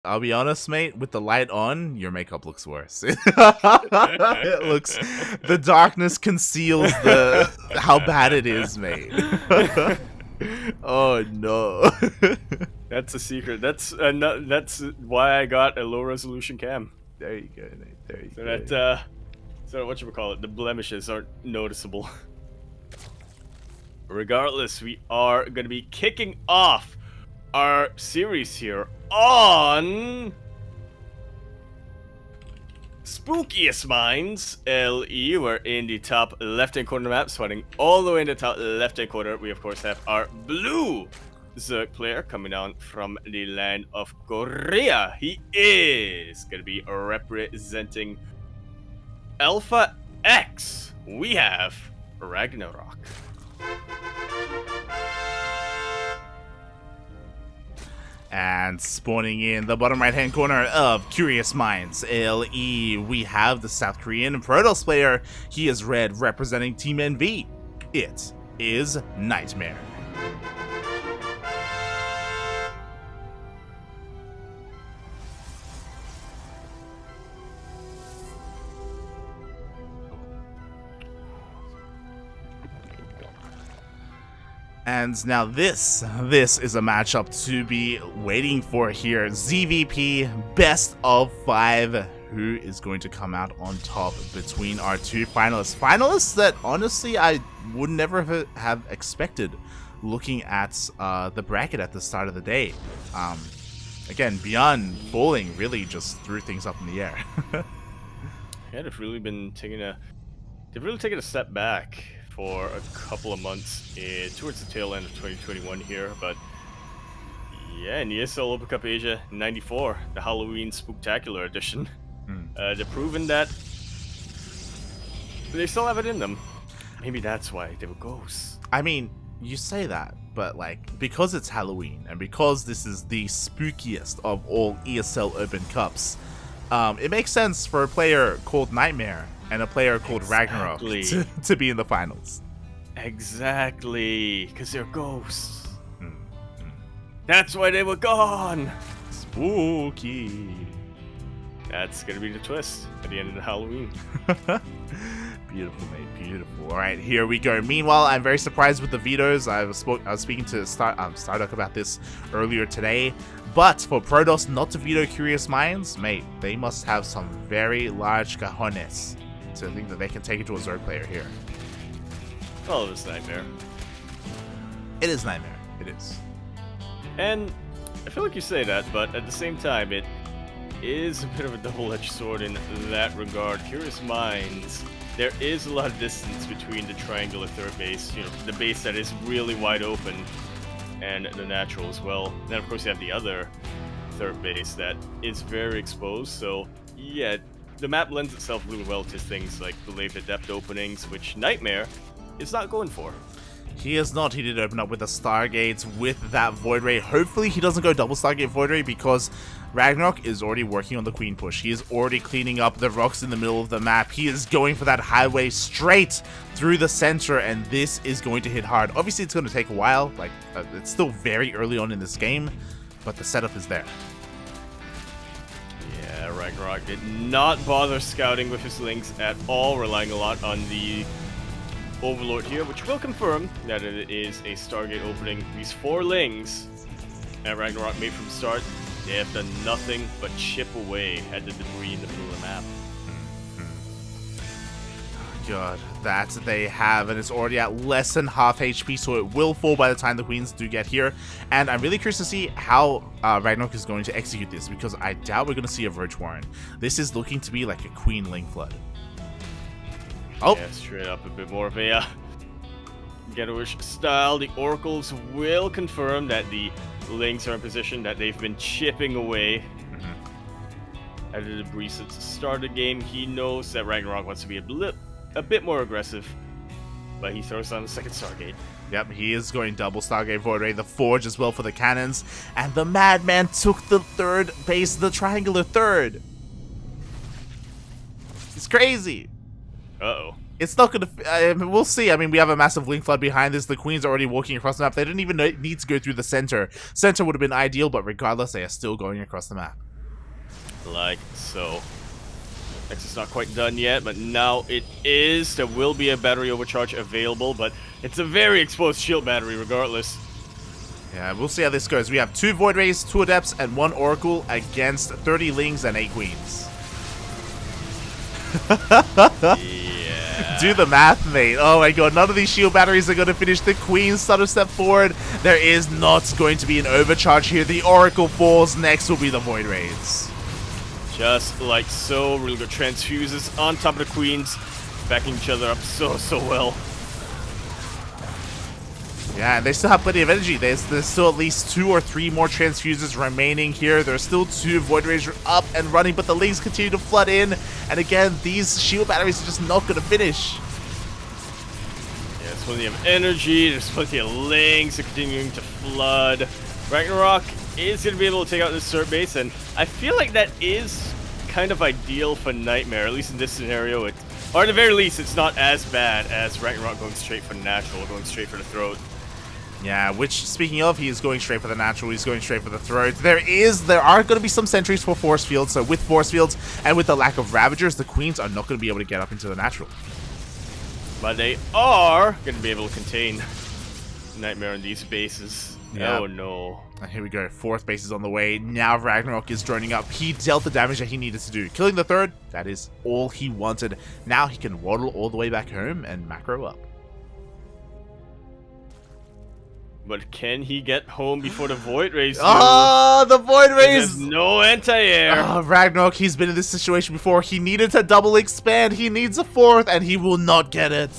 I'll be honest, mate, with the light on, your makeup looks worse. It looks, the darkness conceals how bad it is, mate. Oh no. That's a secret. That's why I got a low resolution cam. There you go, mate. There you So go. that so what you would call it, the blemishes aren't noticeable. Regardless, we are going to be kicking off our series here on Spookiest Minds LE. We're in the top left-hand corner map, swatting all the way in the top left-hand corner. We of course have our blue Zerg player coming down from the land of Korea. He is going to be representing Alpha X. We have RagnaroK. And spawning in the bottom right hand corner of Curious Minds LE, we have the South Korean Protoss player. He is red, representing Team NV. It is NightMare. And now this is a matchup to be waiting for here. ZvP, best of 5. Who is going to come out on top between our two finalists? Finalists that honestly I would never have expected looking at the bracket at the start of the day. Again, beyond bowling really just threw things up in the air. Yeah, they've really taken a step back for a couple of months towards the tail end of 2021 here, but yeah, in ESL Open Cup Asia 94, the Halloween Spooktacular edition, they're proving that they still have it in them. Maybe that's why they were ghosts. I mean, you say that, but like, because it's Halloween and because this is the spookiest of all ESL Open Cups, it makes sense for a player called NightMare and a player called RagnaroK to be in the finals. Exactly, because they're ghosts. That's why they were gone. Spooky. That's gonna be the twist at the end of the Halloween. Beautiful, mate. Beautiful. All right, here we go. Meanwhile, I'm very surprised with the vetoes. I was speaking to Starduck about this earlier today. But for Protoss not to veto Curious Minds, mate, they must have some very large cojones to think that they can take it to a Zerg player here. Oh, this NightMare. It is NightMare. It is. And I feel like you say that, but at the same time, it is a bit of a double-edged sword in that regard. Curious Minds, there is a lot of distance between the triangular third base, you know, the base that is really wide open, and the natural as well. Then of course you have the other third base that is very exposed, so yeah, the map lends itself really well to things like the later depth openings, which NightMare is not going for. He is not. He did open up with a Stargate with that Void Ray. Hopefully he doesn't go double Stargate Void Ray because RagnaroK is already working on the Queen push. He is already cleaning up the rocks in the middle of the map. He is going for that highway straight through the center, and this is going to hit hard. Obviously it's going to take a while. Like it's still very early on in this game, but the setup is there. Yeah, RagnaroK did not bother scouting with his links at all, relying a lot on the Overlord here, which will confirm that it is a Stargate opening. These 4 lings that RagnaroK made from start, they have done nothing but chip away at the debris in the middle of the map. God, that they have, and it's already at less than half HP, so it will fall by the time the Queens do get here. And I'm really curious to see how RagnaroK is going to execute this, because I doubt we're going to see a Verge Warren. This is looking to be like a Queen Ling Flood. Oh, yeah, straight up a bit more of a ghetto-ish style. The Oracles will confirm that the Lings are in position, that they've been chipping away at the debris since the start of the game. He knows that RagnaroK wants to be a bit more aggressive, but he throws on the second Stargate. Yep, he is going double Stargate Void Ray, the Forge as well for the cannons, and the Madman took the third base, the triangular third. It's crazy. Uh-oh. It's not gonna. We'll see. I mean, we have a massive link flood behind this. The Queens are already walking across the map. They didn't even need to go through the center. Center would have been ideal, but regardless, they are still going across the map. Like so. Nexus not quite done yet, but now it is. There will be a battery overcharge available, but it's a very exposed shield battery regardless. Yeah, we'll see how this goes. We have 2 Void Rays, 2 Adepts, and 1 Oracle against 30 Lings and 8 Queens. Yeah. Do the math, mate. Oh my god, none of these shield batteries are going to finish. The Queens start to step forward. There is not going to be an overcharge here. The Oracle falls. Next will be the Void Rays. Just like so, really good transfuses on top of the Queens, backing each other up so well. Yeah, and they still have plenty of energy. There's still at least 2 or 3 more transfuses remaining here. There's still 2 Void Rays up and running, but the Lings continue to flood in. And again, these shield batteries are just not going to finish. Yeah, there's plenty of energy. There's plenty of Lings continuing to flood. RagnaroK is going to be able to take out this third base, and I feel like that is kind of ideal for NightMare, at least in this scenario. Or at the very least, it's not as bad as RagnaroK going straight for natural, going straight for the throat. Yeah, which, speaking of, he is going straight for the natural, he's going straight for the throat. There are going to be some sentries for force fields, so with force fields and with the lack of Ravagers, the Queens are not going to be able to get up into the natural. But they are going to be able to contain NightMare in these bases. Yeah. Oh no. And here we go, 4th base is on the way. Now RagnaroK is droning up. He dealt the damage that he needed to do. Killing the 3rd, that is all he wanted. Now he can waddle all the way back home and macro up. But can he get home before the Void Rays do? Oh, the Void Rays! There's no anti-air. Oh, RagnaroK, he's been in this situation before. He needed to double expand. He needs a 4th, and he will not get it.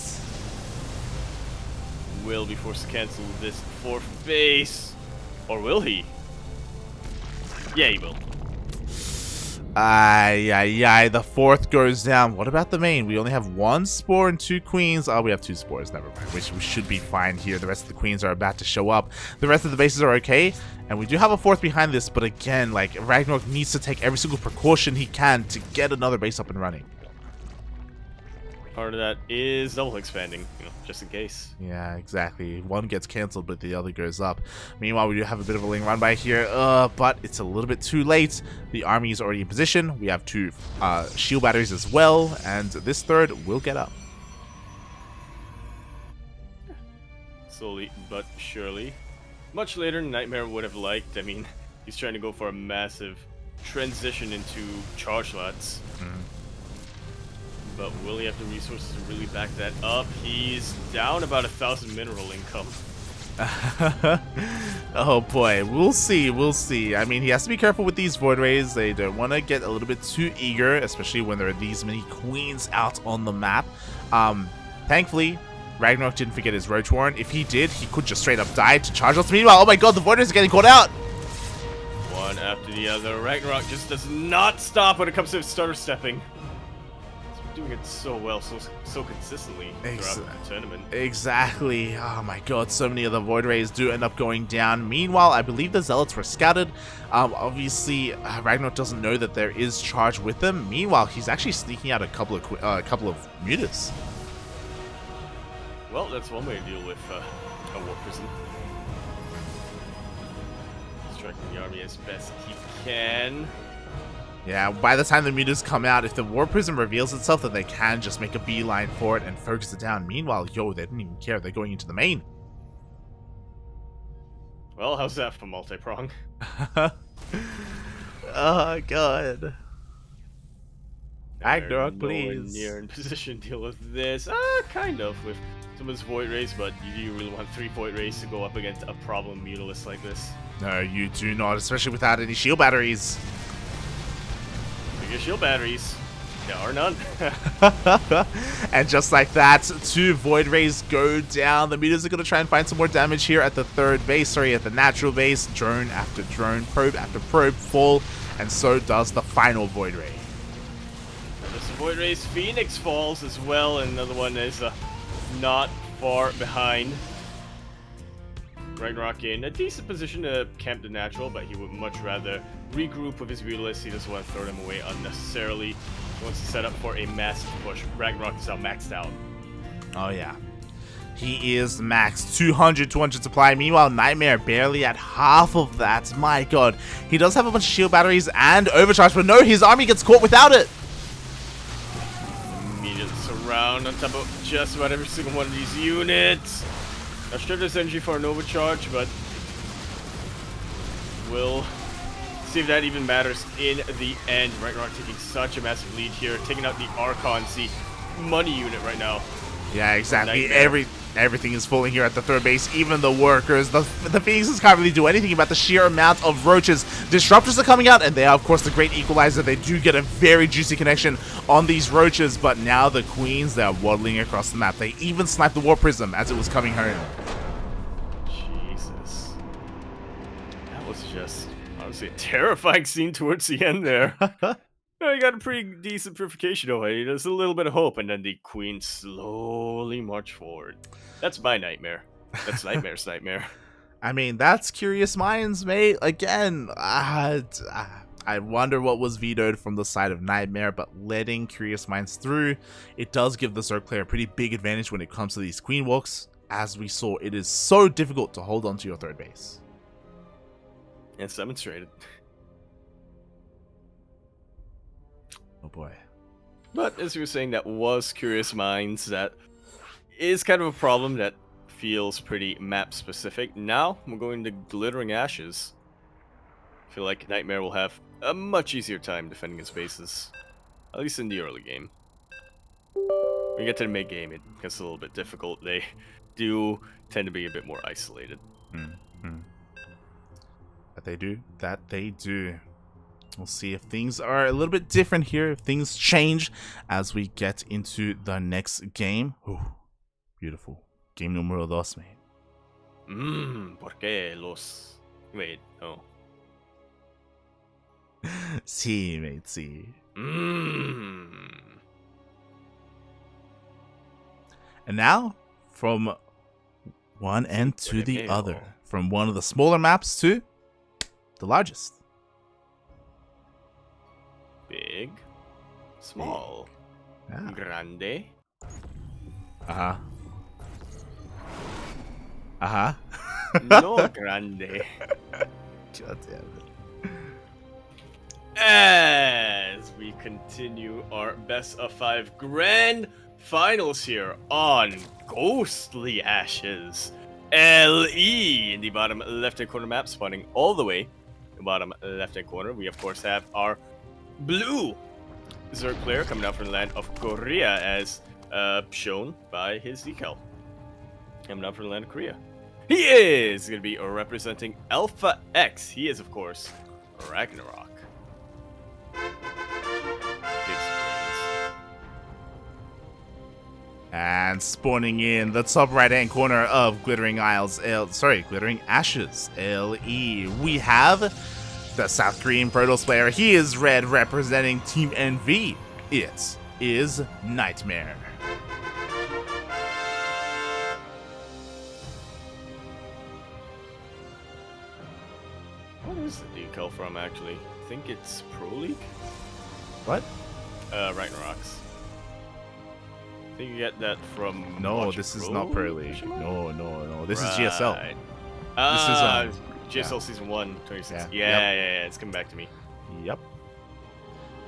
Will be forced to cancel this 4th base. Or will he? Yeah, he will. The 4th goes down. What about the main? We only have 1 Spore and 2 Queens. Oh, we have 2 Spores. Never mind. We should be fine here. The rest of the Queens are about to show up. The rest of the bases are okay. And we do have a 4th behind this. But again, like, RagnaroK needs to take every single precaution he can to get another base up and running. Part of that is double expanding, just in case. Yeah, exactly. One gets cancelled, but the other goes up. Meanwhile, we do have a bit of a Ling run by here, but it's a little bit too late. The army is already in position. We have 2 shield batteries as well, and this 3rd will get up. Slowly but surely. Much later than NightMare would have liked. I mean, he's trying to go for a massive transition into charge slots. But will he have the resources to really back that up? He's down about 1,000 mineral income. Oh boy, we'll see. I mean, he has to be careful with these Void Rays. They don't want to get a little bit too eager, especially when there are these many Queens out on the map. Thankfully, RagnaroK didn't forget his Roach Warren. If he did, he could just straight up die to charge us. Meanwhile, oh my god, the Void Rays are getting caught out! One after the other. RagnaroK just does not stop when it comes to stutter stepping. Doing it so well, so consistently throughout the tournament. Exactly. Oh my god, so many of the Void Rays do end up going down. Meanwhile, I believe the Zealots were scouted. Obviously, RagnaroK doesn't know that there is charge with them. Meanwhile, he's actually sneaking out a couple of mutas. Well, that's one way to deal with a War Prison. Striking the army as best he can. Yeah, by the time the mutas come out, if the War Prism reveals itself, then they can just make a beeline for it and focus it down. Meanwhile, yo, they didn't even care. They're going into the main. Well, how's that for multi-prong? Oh, God. RagnaroK, please. Near in position to deal with this. Kind of, with some of his Void Rays, but you do really want 3 Void Rays to go up against a problem Mutalist like this. No, you do not, especially without any shield batteries. Your shield batteries. There are none. And just like that, 2 Void Rays go down. The mutas are going to try and find some more damage here at the 3rd base. Sorry, at the natural base. Drone after drone, probe after probe fall. And so does the final Void Ray. There's the Void Ray's Phoenix falls as well. And another one is not far behind. RagnaroK in a decent position to camp the natural, but he would much rather regroup with his Mutalists. He doesn't want to throw them away unnecessarily. He wants to set up for a massive push. RagnaroK is now maxed out. Oh yeah. He is max 200 supply. Meanwhile, NightMare barely at half of that. My god. He does have a bunch of shield batteries and overcharge, but no, his army gets caught without it. Immediate surround on top of just about every single one of these units. Not sure there's energy for an overcharge, but we'll see if that even matters in the end. RagnaroK taking such a massive lead here, taking out the Archon, the money unit right now. Yeah, exactly. Everything is falling here at the third base, even the workers. The Phoenixes can't really do anything about the sheer amount of roaches. Disruptors are coming out, and they are, of course, the great equalizer. They do get a very juicy connection on these roaches, but now the Queens, they are waddling across the map. They even sniped the War Prism as it was coming home. Jesus. That was just, honestly, a terrifying scene towards the end there. You got a pretty decent purification over here. There's a little bit of hope, and then the Queens slowly march forward. That's my nightmare. That's NightMare's nightmare. I mean, that's Curious Minds, mate. Again, I wonder what was vetoed from the side of NightMare, but letting Curious Minds through, it does give the Zerg player a pretty big advantage when it comes to these Queen walks. As we saw, it is so difficult to hold on to your third base. It's demonstrated. Oh boy. But as you were saying, that was Curious Minds. That is kind of a problem that feels pretty map specific. Now we're going to Glittering Ashes. I feel like NightMare will have a much easier time defending his bases, at least in the early game. When you get to the mid game, it gets a little bit difficult. They do tend to be a bit more isolated. That they do. We'll see if things are a little bit different here, if things change as we get into the next game. Ooh, beautiful. Game numero dos, mate. ¿Por qué los... Wait, no. Sí, mate, sí. And now, from one end to the other. From one of the smaller maps to the largest. Big, small, yeah. Grande. No grande. God damn it. As we continue our best of 5 grand finals here on Ghostly Ashes. LE in the bottom left-hand corner map, spawning all the way in the bottom left-hand corner. We, of course, have our blue Zerg player coming out from the land of Korea, as shown by his decal. Coming out from the land of Korea. He is going to be representing Alpha X. He is, of course, RagnaroK. And spawning in the top right-hand corner of Glittering Ashes, LE, we have the South Korean Protoss player. He is red, representing Team NV. It is NightMare. What is the decal from, actually? I think it's Pro League? What? RagnaroK's. I think you get that from... No, this is not Pro League. No. This is GSL. This is GSL Season 1, 2016. Yeah, it's coming back to me. Yep.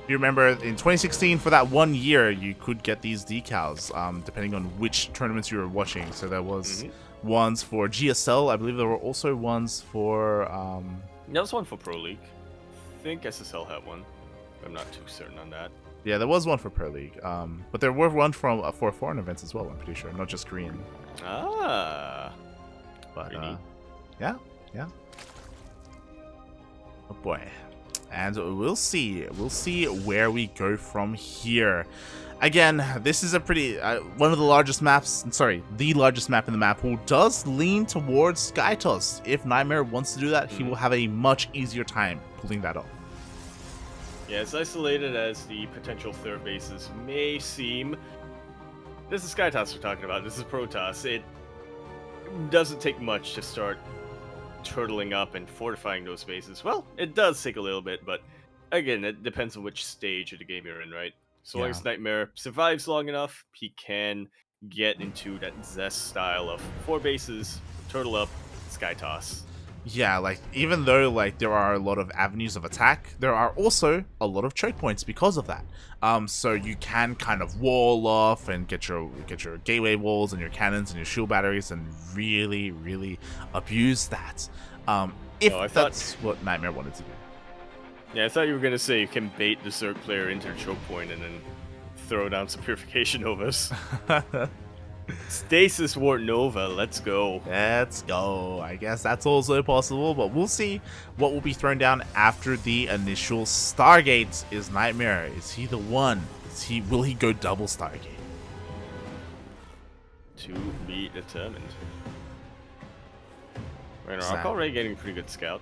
You remember in 2016, for that 1 year, you could get these decals, depending on which tournaments you were watching. So there was ones for GSL. I believe there were also ones for... There was one for Pro League. I think SSL had one. I'm not too certain on that. Yeah, there was one for Pro League. But there were one from for foreign events as well, I'm pretty sure. Not just Korean. Ah. But, yeah. Oh boy. And we'll see where we go from here. Again, this is a pretty one of the largest maps. Sorry, the largest map in the map, who does lean towards SkyToss. If NightMare wants to do that, he will have a much easier time pulling that off. Yeah, as isolated as the potential third bases may seem, this is SkyToss we're talking about. This is Protoss. It doesn't take much to start turtling up and fortifying those bases. Well, it does take a little bit, but again, it depends on which stage of the game you're in, right? So long as NightMare survives long enough, he can get into that Zest style of 4 bases, turtle up, sky toss. Yeah, like, even though, like, there are a lot of avenues of attack, there are also a lot of choke points because of that. So you can kind of wall off and get your gateway walls and your cannons and your shield batteries and really, really abuse that. If that's what NightMare wanted to do. Yeah, I thought you were gonna say you can bait the Zerg player into the choke point and then throw down some Purification Novas. Stasis Ward Nova, let's go. Let's go. I guess that's also possible, but we'll see what will be thrown down after the initial Stargate. Is NightMare, is he the one? Will he go double Stargate? To be determined. RagnaroK already getting a pretty good scout.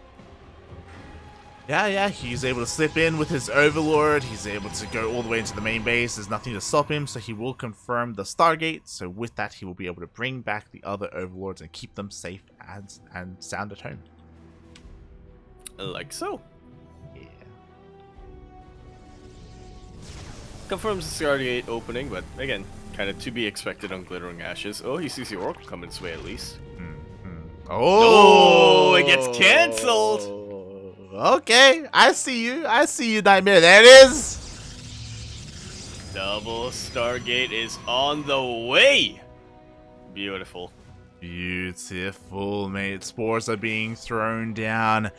Yeah, he's able to slip in with his Overlord. He's able to go all the way into the main base. There's nothing to stop him, so he will confirm the Stargate. So with that, he will be able to bring back the other Overlords and keep them safe and sound at home. Like so. Yeah. Confirms the Stargate opening, but again, kind of to be expected on Glittering Ashes. Oh, he sees the Oracle coming his way at least. Oh, it gets cancelled! Okay, I see you, NightMare. There it is. Double Stargate is on the way. Beautiful. Beautiful, mate. Spores are being thrown down.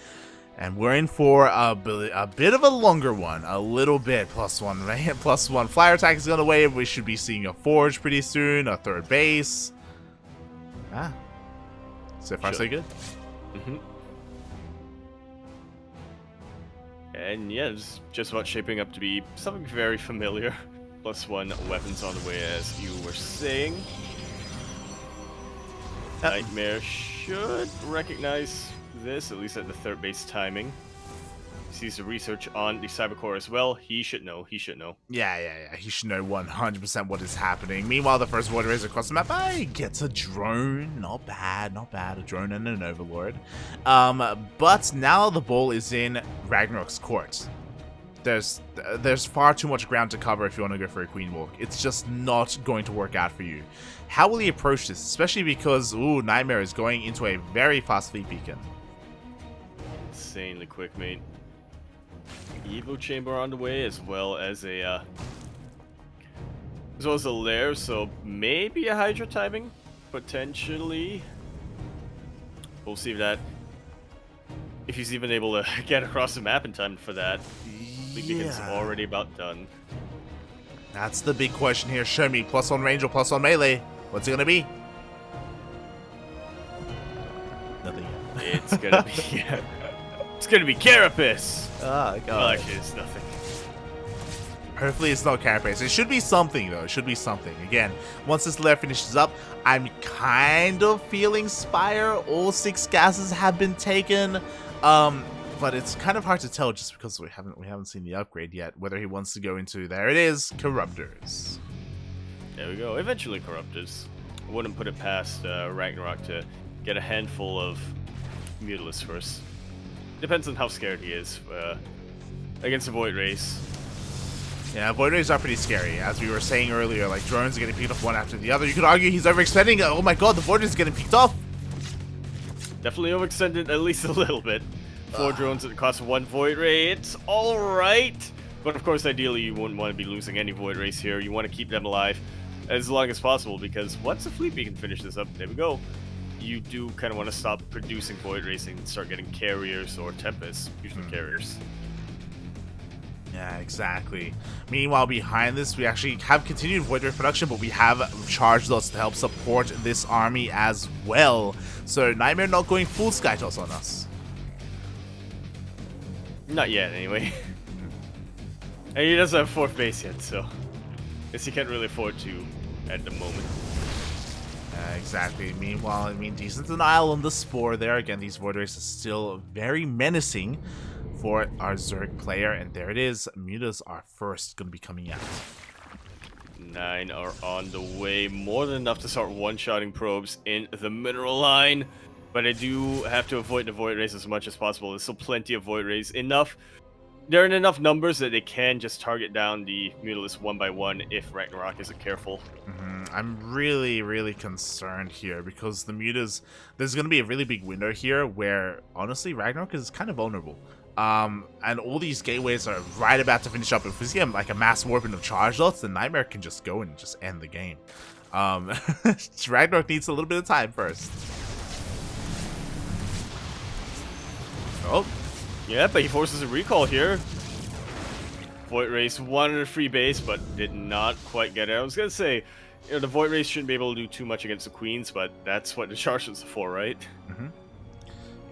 And we're in for a bit of a longer one. A little bit. +1, right? +1. Flyer attack is on the way. We should be seeing a forge pretty soon. A third base. So far, so good. And yeah, it's just about shaping up to be something very familiar. +1 weapons on the way, as you were saying. NightMare should recognize this, at least at the third base timing. Sees the research on the Cybercore as well. He should know. Yeah. He should know 100% what is happening. Meanwhile, the first Void Racer across the map, gets a drone. Not bad. A drone and an Overlord. But now the ball is in RagnaroK's court. There's far too much ground to cover if you want to go for a Queen Walk. It's just not going to work out for you. How will he approach this? Especially because, NightMare is going into a very fast fleet beacon. Insanely quick, mate. Evo chamber on the way, as well as a lair, so maybe a Hydra timing, potentially. We'll see if he's even able to get across the map in time for that. Beacon's already about done. That's the big question here. Show me +1 range or +1 melee. What's it gonna be? Nothing. It's gonna be. It's gonna be Carapace. Oh, God. Well, actually, it's nothing. Hopefully it's not Carapace. It should be something, though. It should be something. Again, once this layer finishes up, I'm kind of feeling Spire. All 6 gases have been taken. But it's kind of hard to tell just because we haven't seen the upgrade yet. Whether he wants to go into, there it is, Corruptors. There we go. Eventually Corruptors. I wouldn't put it past RagnaroK to get a handful of Mutalisks first. Depends on how scared he is against the Void Race. Yeah, Void Rays are pretty scary. As we were saying earlier, like, drones are getting picked off one after the other. You could argue he's overextending. Oh my god, the Void Rays is getting picked off. Definitely overextended at least a little bit. 4 drones at the cost of 1 Void Ray. It's alright. But of course, ideally, you wouldn't want to be losing any Void Rays here. You want to keep them alive as long as possible, because once the Fleet Beacon finishes up, there we go. You do kind of want to stop producing Void Rays and start getting carriers or Tempests, usually carriers. Yeah, exactly. Meanwhile, behind this, we actually have continued Void Ray production, but we have charged those to help support this army as well. So NightMare not going full Skytoss on us. Not yet, anyway. And he doesn't have 4th base yet, so guess he can't really afford to at the moment. Exactly. Meanwhile, I mean, decent denial on the Spore there. Again, these Void Rays are still very menacing for our Zerg player, and there it is. Mutas are first going to be coming out. 9 are on the way. More than enough to start one-shotting probes in the mineral line. But I do have to avoid the Void Rays as much as possible. There's still plenty of Void Rays. Enough they're in enough numbers that they can just target down the Mutalisk one by one if RagnaroK isn't careful. I'm really, really concerned here because the Mutas, there's going to be a really big window here where, honestly, RagnaroK is kind of vulnerable. And all these gateways are right about to finish up. If we see like a mass warping of charge lots, then NightMare can just go and just end the game. RagnaroK needs a little bit of time first. Oh. Yeah, but he forces a recall here. Void Race wanted a free base, but did not quite get it. I was going to say, the Void Race shouldn't be able to do too much against the Queens, but that's what the charge is for, right?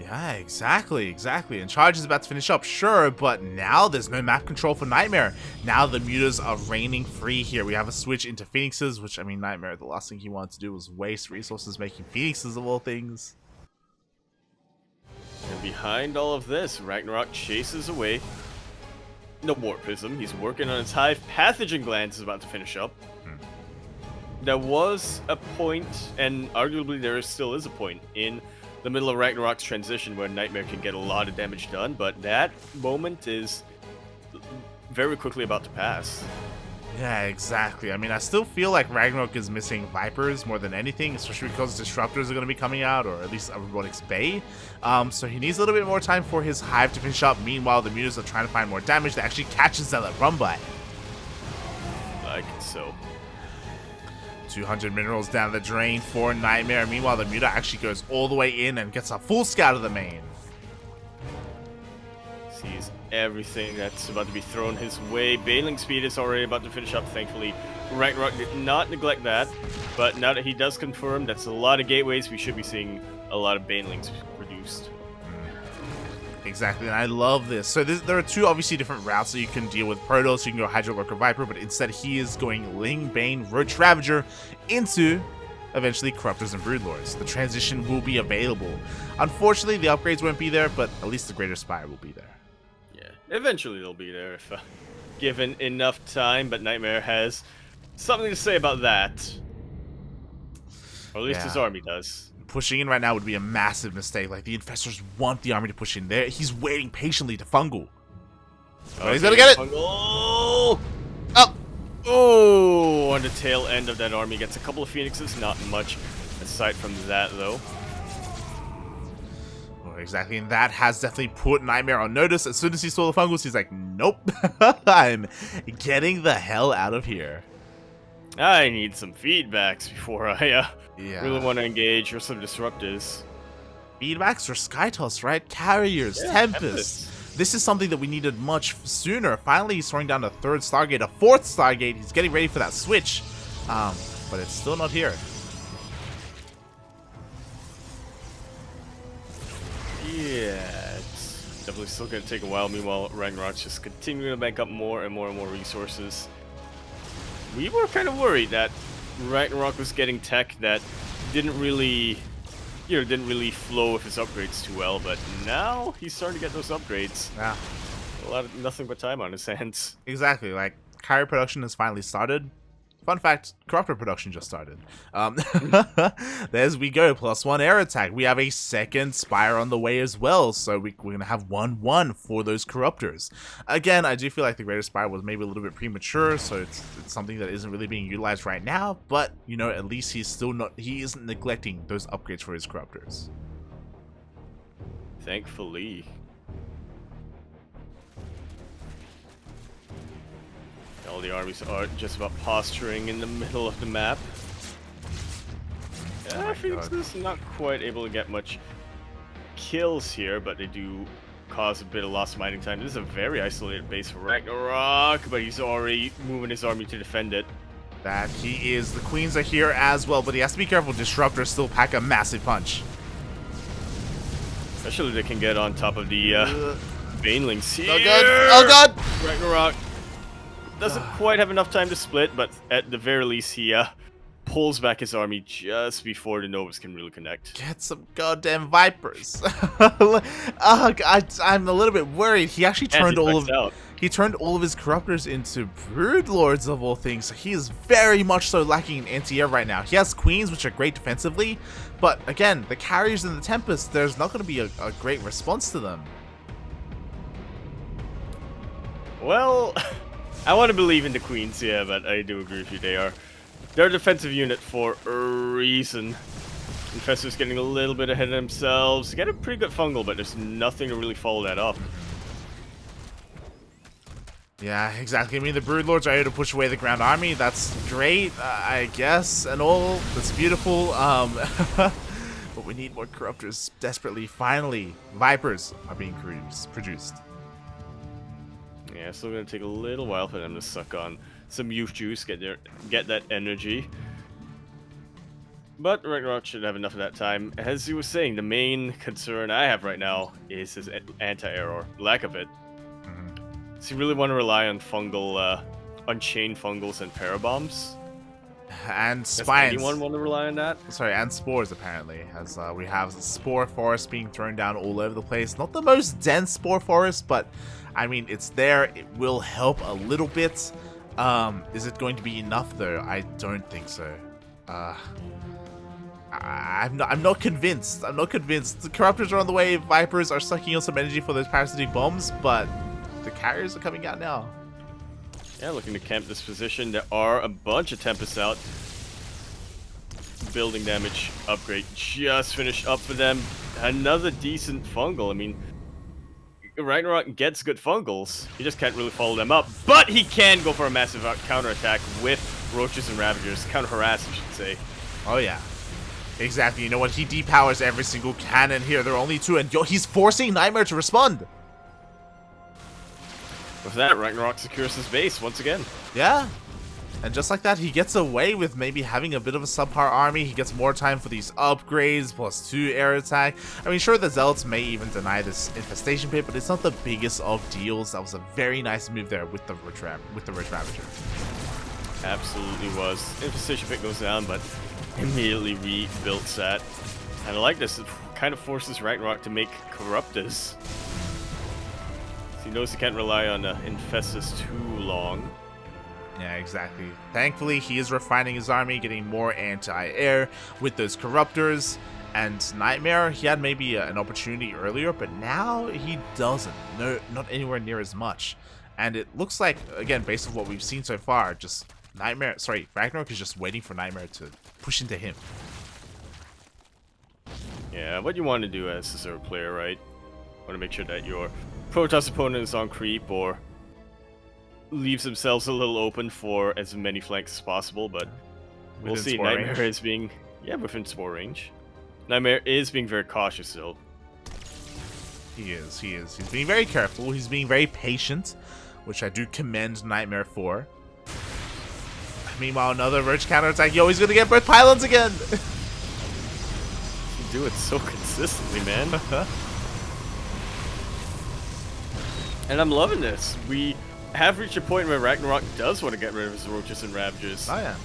Yeah, exactly. And Charge is about to finish up, sure, but now there's no map control for NightMare. Now the Mutas are reigning free here. We have a switch into Phoenixes, which, I mean, NightMare, the last thing he wanted to do was waste resources making Phoenixes of all things. And behind all of this, RagnaroK chases away the Warpism. He's working on his Hive. Pathogen Glands is about to finish up. There was a point, and arguably there still is a point, in the middle of RagnaroK's transition where NightMare can get a lot of damage done, but that moment is very quickly about to pass. Yeah, exactly. I mean, I still feel like RagnaroK is missing Vipers more than anything, especially because Disruptors are going to be coming out, or at least a Robotics Bay. So he needs a little bit more time for his Hive to finish up. Meanwhile, the Mutas are trying to find more damage that actually catches that run by. Like so. 200 minerals down the drain for NightMare. Meanwhile, the Muta actually goes all the way in and gets a full scout of the main. Sees everything that's about to be thrown his way. Bailing speed is already about to finish up, thankfully. RagnaroK did not neglect that, but now that he does confirm that's a lot of gateways, we should be seeing a lot of Banelings produced. Exactly, and I love this. So there are two obviously different routes that you can deal with Protoss. You can go Hydra Lurker Viper, but instead he is going Ling, Bane, Roach Ravager into eventually Corruptors and Broodlords. The transition will be available. Unfortunately, the upgrades won't be there, but at least the Greater Spire will be there. Yeah, eventually they'll be there if given enough time, but NightMare has something to say about that. Or at least his army does. Pushing in right now would be a massive mistake. Like, the Infestors want the army to push in there. He's waiting patiently to Fungal. But he's gonna get it! Fungal! Up! Oh, on the tail end of that army. Gets a couple of Phoenixes. Not much aside from that, though. Oh, exactly, and that has definitely put NightMare on notice. As soon as he saw the Fungals, he's like, nope. I'm getting the hell out of here. I need some feedbacks before I really want to engage, or some disruptors. Feedbacks or Skytoss, right? Carriers, Tempest. This is something that we needed much sooner. Finally, he's throwing down a third Stargate, a fourth Stargate. He's getting ready for that switch, but it's still not here. Yeah, it's definitely still going to take a while. Meanwhile, RagnaroK's just continuing to bank up more and more and more resources. We were kind of worried that RagnaroK was getting tech that didn't really flow with his upgrades too well, but now he's starting to get those upgrades. Yeah. Nothing but time on his hands. Exactly, like, carrier production has finally started. Fun fact, Corruptor production just started. There's we go, +1 air attack. We have a second Spire on the way as well, so we're going to have 1-1 for those Corruptors. Again, I do feel like the Greater Spire was maybe a little bit premature, so it's something that isn't really being utilized right now, but, you know, at least he isn't neglecting those upgrades for his Corruptors. Thankfully. All the armies are just about posturing in the middle of the map. Phoenix is not quite able to get much kills here, but they do cause a bit of lost mining time. This is a very isolated base for RagnaroK, but he's already moving his army to defend it. That he is. The Queens are here as well, but he has to be careful. Disruptors still pack a massive punch. Especially if they can get on top of the Banelings here. Oh god! Oh god! RagnaroK doesn't quite have enough time to split, but at the very least he pulls back his army just before the Novas can really connect. Get some goddamn Vipers. I'm a little bit worried. He actually turned all of his Corruptors into Broodlords of all things. So he is very much so lacking in anti-air right now. He has Queens, which are great defensively, but again, the Carriers and the Tempest, there's not going to be a great response to them. Well, I want to believe in the queens, yeah, but I do agree with you. They're a defensive unit for a reason. Infestor's getting a little bit ahead of themselves. They get a pretty good fungal, but there's nothing to really follow that up. Yeah, exactly. I mean, the Broodlords are able to push away the ground army. That's great, I guess, and all. That's beautiful. But we need more Corruptors desperately. Finally, Vipers are being produced. Yeah, still gonna take a little while for them to suck on some youth juice, get that energy. But RagnaroK should have enough of that time. As he was saying, the main concern I have right now is his anti-air, or lack of it. Does he really want to rely on fungal, unchained fungals and parabombs? And Does spines. anyone want to rely on that? Sorry, and spores apparently, as we have spore forest being thrown down all over the place. Not the most dense spore forest, but I mean, it's there. It will help a little bit. Is it going to be enough though? I don't think so. I'm not convinced. I'm not convinced. The Corruptors are on the way. Vipers are sucking on some energy for those parasitic bombs, but the carriers are coming out now. Yeah, looking to camp this position. There are a bunch of Tempests out. Building damage upgrade just finished up for them. Another decent fungal. I mean, RagnaroK gets good fungals. He just can't really follow them up. But he can go for a massive counterattack with Roaches and Ravagers. Counter-harass, you should say. Oh, yeah. Exactly. You know what? He depowers every single cannon here. There are only two, and he's forcing NightMare to respond. With that, RagnaroK secures his base once again. Yeah. And just like that, he gets away with maybe having a bit of a subpar army. He gets more time for these upgrades, +2 air attack. I mean, sure, the Zealots may even deny this Infestation Pit, but it's not the biggest of deals. That was a very nice move there with the Ridge Ravager. Absolutely was. Infestation Pit goes down, but immediately rebuilds that. And I like this. It kind of forces RagnaroK to make Corruptors. He knows he can't rely on Infestus too long. Yeah, exactly. Thankfully, he is refining his army, getting more anti-air with those Corruptors. And NightMare, he had maybe an opportunity earlier, but now he doesn't. No, not anywhere near as much. And it looks like, again, based on what we've seen so far, just RagnaroK is just waiting for NightMare to push into him. Yeah, what you want to do as a server player, right? Want to make sure that your Protoss opponent is on creep or leaves themselves a little open for as many flanks as possible, but we'll see. NightMare is being, within spore range. NightMare is being very cautious still. He is. He's being very careful. He's being very patient, which I do commend NightMare for. Meanwhile, another Roach counterattack. Yo, he's gonna get both pylons again! You do it so consistently, man. And I'm loving this. We have reached a point where RagnaroK does want to get rid of his Roaches and Ravagers. Oh, yeah.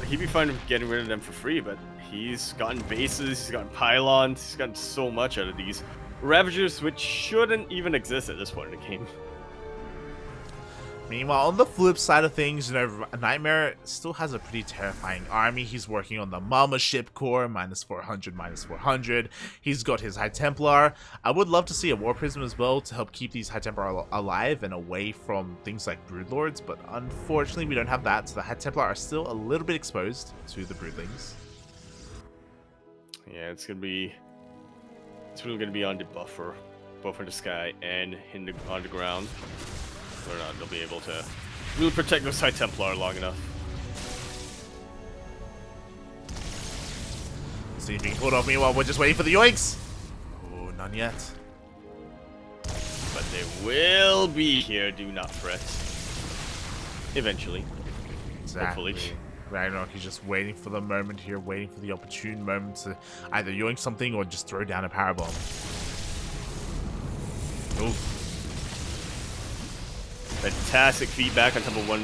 He'd be fine with getting rid of them for free, but he's gotten bases, he's gotten pylons, he's gotten so much out of these Ravagers, which shouldn't even exist at this point in the game. Meanwhile, on the flip side of things, you know, NightMare still has a pretty terrifying army. He's working on the Mama Ship Core, -400, -400. He's got his High Templar. I would love to see a War Prism as well to help keep these High Templar alive and away from things like Broodlords, but unfortunately we don't have that, so the High Templar are still a little bit exposed to the Broodlings. Yeah, it's really gonna be on the buffer, both in the sky and on the ground. Whether or not they'll be able to really protect those High Templar long enough. See, being pulled off. Meanwhile, we're just waiting for the yoinks. Oh, none yet. But they will be here, do not fret. Eventually. Exactly. Hopefully. RagnaroK is just waiting for the moment here, waiting for the opportune moment to either yoink something or just throw down a power bomb. Oh. Fantastic feedback on top of one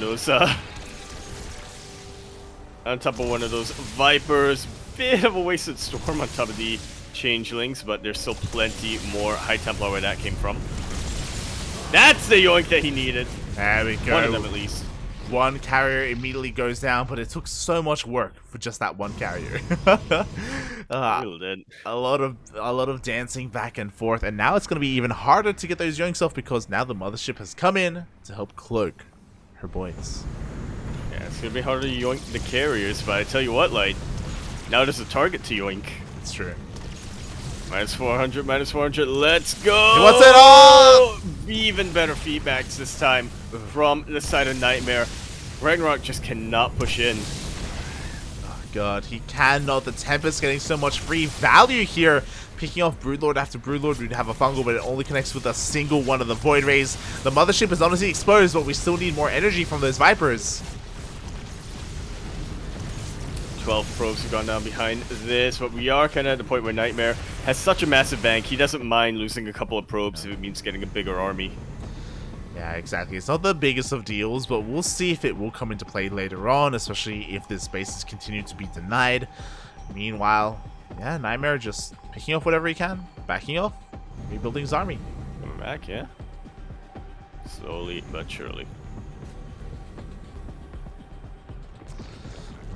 of those Vipers. Bit of a wasted storm on top of the Changelings, but there's still plenty more High Templar where that came from. That's the yoink that he needed. There we go. One of them at least. one carrier immediately goes down, but it took so much work for just that one carrier. Really did. A lot of dancing back and forth, and now it's going to be even harder to get those yoinks off because now the mothership has come in to help cloak her boys. Yeah, it's gonna be harder to yoink the carriers, but I tell you what, Light, now there's a target to yoink. It's true. Minus 400, minus 400, let's go! He wants it all! Even better feedbacks this time from the side of NightMare. RagnaroK just cannot push in. Oh god, he cannot. The Tempest getting so much free value here. Picking off Broodlord after Broodlord, we'd have a fungal, but it only connects with a single one of the Void Rays. The mothership is honestly exposed, but we still need more energy from those Vipers. 12 probes have gone down behind this, but we are kind of at the point where NightMare has such a massive bank, he doesn't mind losing a couple of probes if it means getting a bigger army. Yeah, exactly. It's not the biggest of deals, but we'll see if it will come into play later on, especially if this base is continued to be denied. Meanwhile, yeah, NightMare just picking up whatever he can, backing off, rebuilding his army. Coming back, yeah. Slowly but surely.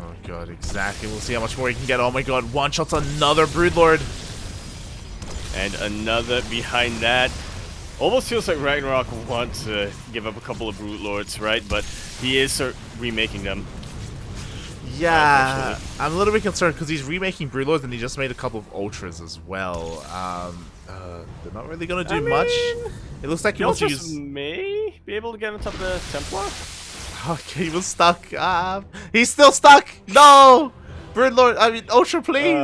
Oh god, exactly. We'll see how much more he can get. Oh my god, one shot's another Broodlord. And another behind that. Almost feels like RagnaroK wants to give up a couple of Broodlords, right? But he is remaking them. Yeah, I'm a little bit concerned because he's remaking Broodlords and he just made a couple of Ultras as well. They're not really going to do much. It looks like he wants to use... may be able to get on top of the Templar? Okay, he was stuck. He's still stuck! No! Broodlord, I mean, Ultra, please!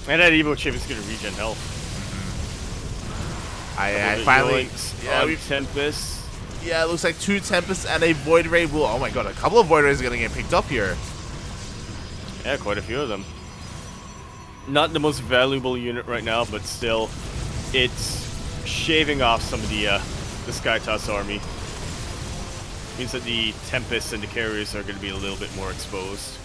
And that Evo chip is going to regen health. I finally... Yeah, we've Tempest. Yeah, it looks like 2 Tempests and a Void Ray will... Oh my god, a couple of Void Rays are going to get picked up here. Yeah, quite a few of them. Not the most valuable unit right now, but still, it's shaving off some of the Skytoss army. Means that the Tempests and the carriers are going to be a little bit more exposed.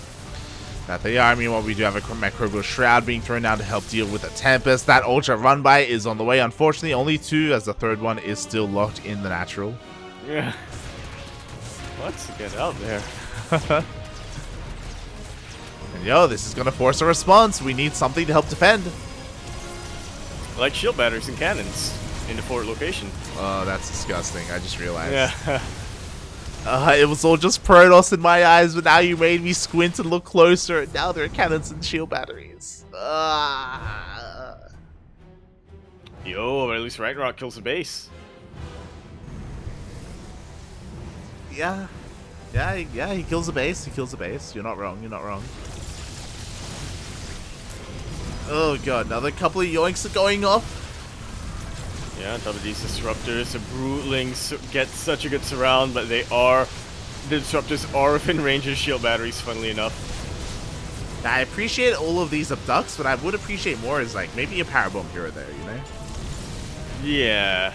That they are. Meanwhile, we do have a Microbial Shroud being thrown down to help deal with the Tempest. That Ultra run by is on the way. Unfortunately, only 2, as the third one is still locked in the natural. Yeah. Let's get out there. And yo, this is going to force a response. We need something to help defend. Like shield batteries and cannons in the forward location. Oh, that's disgusting. I just realized. Yeah. It was all just Protoss in my eyes, but now you made me squint and look closer, and now there are cannons and shield batteries. Yo, but at least RagnaroK kills the base. Yeah, he kills the base. He kills the base. You're not wrong. You're not wrong. Oh god, another couple of yoinks are going off. Yeah, on top of these disruptors, the Broodlings get such a good surround, but the disruptors are within range of shield batteries, funnily enough. Now, I appreciate all of these abducts, but I would appreciate more is like maybe a power bomb here or there, you know? Yeah.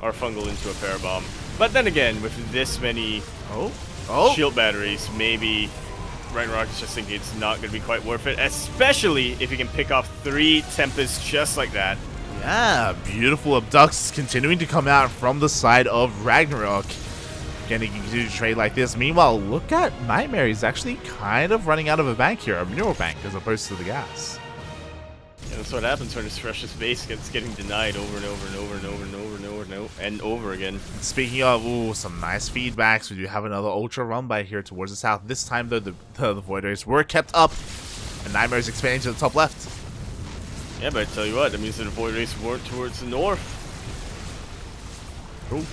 Or fungal into a power bomb. But then again, with this many shield batteries, maybe RagnaroK is just thinking it's not going to be quite worth it, especially if you can pick off 3 Tempests just like that. Yeah, beautiful abducts continuing to come out from the side of RagnaroK. Again, he can continue to trade like this. Meanwhile, look at NightMare. He's actually kind of running out of a bank here, a mineral bank, as opposed to the gas. Yeah, that's what happens when his freshest base gets getting denied over and over and over and over and over and over and over again. Speaking of, some nice feedbacks. We do have another Ultra run by here towards the south. This time, though, the Void Rays were kept up, and NightMare is expanding to the top left. Yeah, but I tell you what, that means that the Void Rays were towards the north. Oh.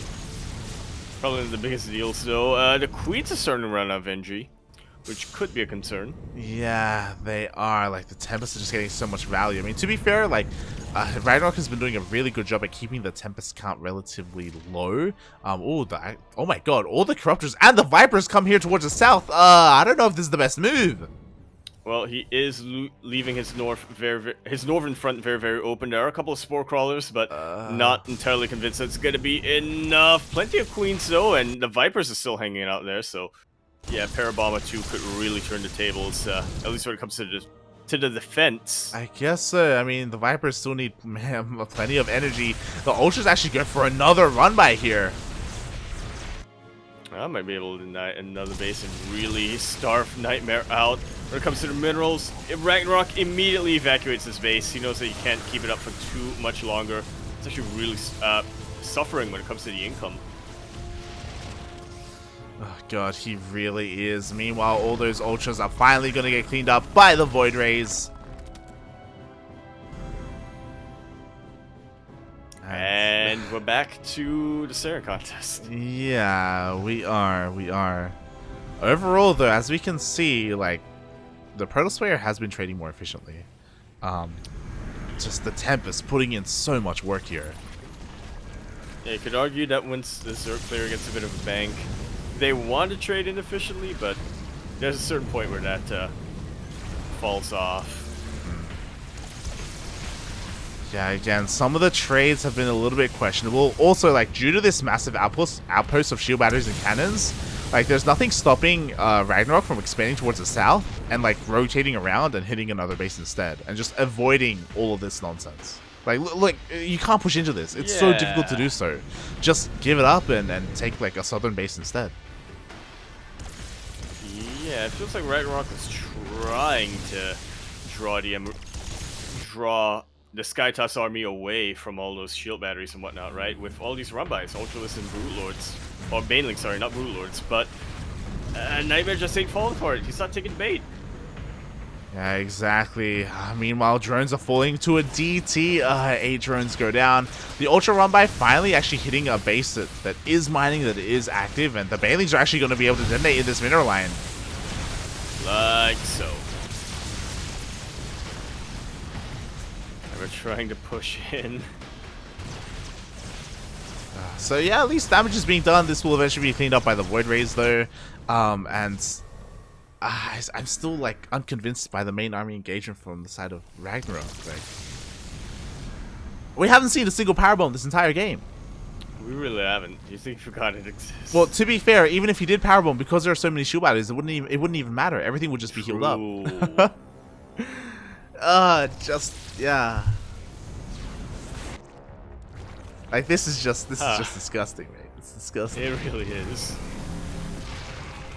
Probably the biggest deals, though. The Queens are starting to run out of energy, which could be a concern. Yeah, they are. Like, the Tempests are just getting so much value. I mean, to be fair, like, RagnaroK has been doing a really good job at keeping the Tempest count relatively low. Oh my god, all the Corruptors and the Vipers come here towards the south. I don't know if this is the best move. Well, he is leaving his northern front very, very open. There are a couple of Spore Crawlers, but not entirely convinced that it's going to be enough. Plenty of Queens, though, and the Vipers are still hanging out there, so yeah, Parabama 2 could really turn the tables, at least when it comes to the defense. I guess so. I mean, the Vipers still need plenty of energy. The Ultras actually go for another run by here. I might be able to deny another base and really starve NightMare out. When it comes to the minerals, RagnaroK immediately evacuates this base. He knows that he can't keep it up for too much longer. It's actually really suffering when it comes to the income. Oh god, he really is. Meanwhile, all those ultras are finally going to get cleaned up by the Void Rays. And we're back to the Saren contest. Yeah, we are. Overall, though, as we can see, like, the Protoss player has been trading more efficiently. Just the Tempest putting in so much work here. Yeah, you could argue that once the Zerg player gets a bit of a bank, they want to trade inefficiently, but there's a certain point where that falls off. Yeah, again, some of the trades have been a little bit questionable. Also, like, due to this massive outpost of shield batteries and cannons, like, there's nothing stopping RagnaroK from expanding towards the south and, like, rotating around and hitting another base instead, and just avoiding all of this nonsense. Like, look, you can't push into this. It's so difficult to do so. Just give it up and take, like, a southern base instead. Yeah, it feels like RagnaroK is trying to draw the Skytoss army away from all those shield batteries and whatnot, right? With all these run-bys, Ultralists and Brute Lords. Or Banelings, sorry, not Brute Lords. But NightMare just ain't falling for it. He's not taking bait. Yeah, exactly. Meanwhile, drones are falling to a DT. 8 drones go down. The Ultra run-by finally actually hitting a base that is mining, that is active. And the Banelings are actually going to be able to detonate in this mineral line. Like so. We're trying to push in. So yeah, at least damage is being done. This will eventually be cleaned up by the Void Rays though. I'm still like unconvinced by the main army engagement from the side of RagnaroK. Like, we haven't seen a single power bomb this entire game. We really haven't. You think you forgot it exists? Well, to be fair, even if he did power bomb, because there are so many shield batteries, it wouldn't even matter. Everything would just be healed up. Yeah. Like, this is just disgusting, mate. It's disgusting. It really is.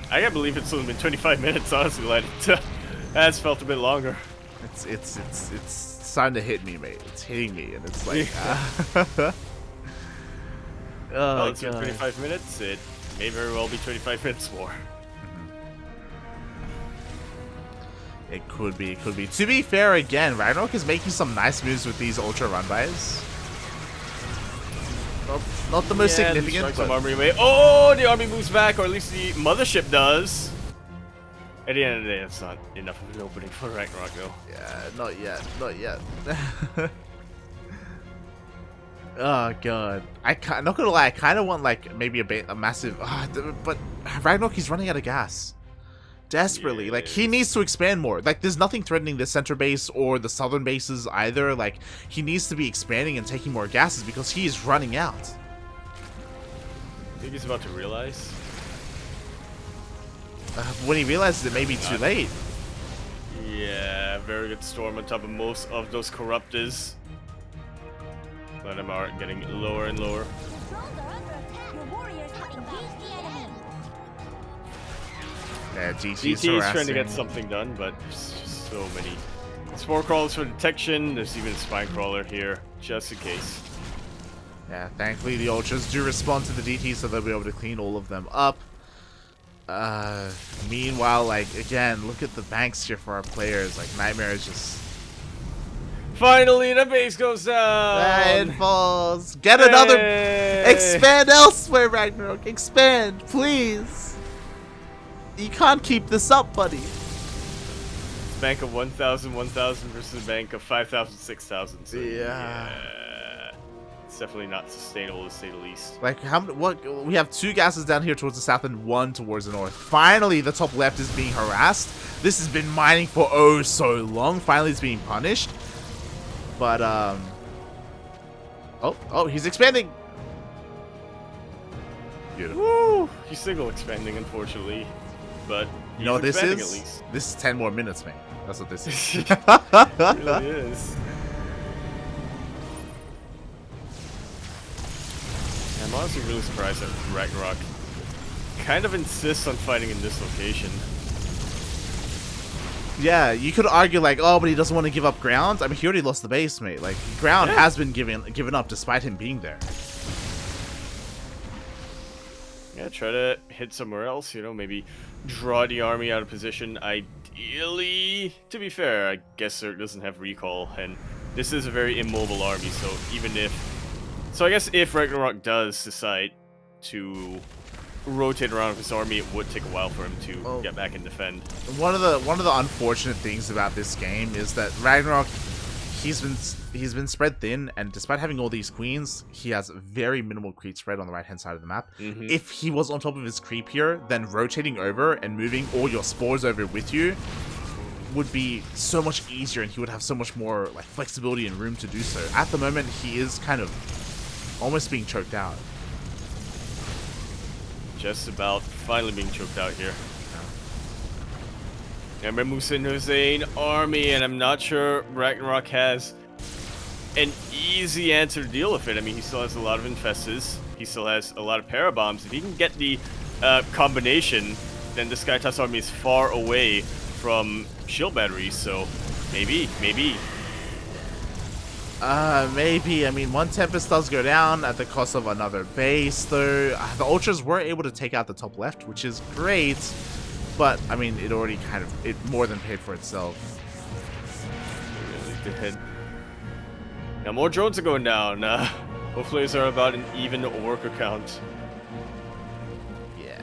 I can't believe it's only been 25 minutes, honestly. Like, that's felt a bit longer. It's starting to hit me, mate. It's hitting me, and it's like, oh, it's been 25 minutes. It may very well be 25 minutes more. It could be, it could be. To be fair, again, RagnaroK is making some nice moves with these ultra run-bys. Not the most significant, but... Some army away. Oh, the army moves back, or at least the mothership does. At the end of the day, it's not enough of an opening for RagnaroK, though. Yeah, not yet, not yet. Oh god, not gonna lie, I kind of want like maybe a massive, but RagnaroK is running out of gas. Desperately, like, he needs to expand more. Like, there's nothing threatening the center base or the southern bases either. Like, he needs to be expanding and taking more gases because he is running out. I think he's about to realize. When he realizes it may be too late. Yeah, very good storm on top of most of those corruptors. Let them are getting lower and lower. Yeah, GT's trying to get something done, but there's just so many spore crawlers for detection. There's even a spine crawler here, just in case. Yeah, thankfully the ultras do respond to the DT, so they'll be able to clean all of them up. Meanwhile, like, again, look at the banks here for our players. Like, NightMare is just... Finally, the base goes down! It falls! Get another... Expand elsewhere, RagnaroK! Expand, please! You can't keep this up, buddy. Bank of 1,000, 1,000 versus a bank of 5,000, 6,000. So yeah. It's definitely not sustainable, to say the least. Like, what? We have 2 gases down here towards the south and 1 towards the north. Finally, the top left is being harassed. This has been mining for oh so long. Finally, it's being punished. But, Oh, he's expanding. Beautiful. Woo! He's single expanding, unfortunately. But you know what this is? At least. This is 10 more minutes, man. That's what this is. It really is. I'm honestly really surprised that RagnaroK kind of insists on fighting in this location. Yeah, you could argue like, oh, but he doesn't want to give up ground. I mean, he already lost the base, mate. Like, ground has been given up despite him being there. Yeah, try to hit somewhere else, you know, maybe draw the army out of position. Ideally, to be fair, I guess Zerg doesn't have recall, and this is a very immobile army, so even if... So I guess if RagnaroK does decide to rotate around his army, it would take a while for him to get back and defend. One of the unfortunate things about this game is that RagnaroK, he's been spread thin, and despite having all these queens, he has very minimal creep spread on the right hand side of the map. If he was on top of his creep here, then rotating over and moving all your spores over with you would be so much easier, and he would have so much more like flexibility and room to do so. At the moment, he is kind of almost being choked out. Just about finally being choked out here. Remember, Musin Hussein army, and I'm not sure RagnaroK has an easy answer to deal with it. I mean, he still has a lot of infestas. He still has a lot of parabombs. If he can get the combination, then this Skytoss army is far away from shield batteries. So maybe. Maybe. I mean, one Tempest does go down at the cost of another base, though. The Ultras were able to take out the top left, which is great. But, I mean, it already it more than paid for itself. It really did. Now more drones are going down. Hopefully it's about an even worker count. Yeah.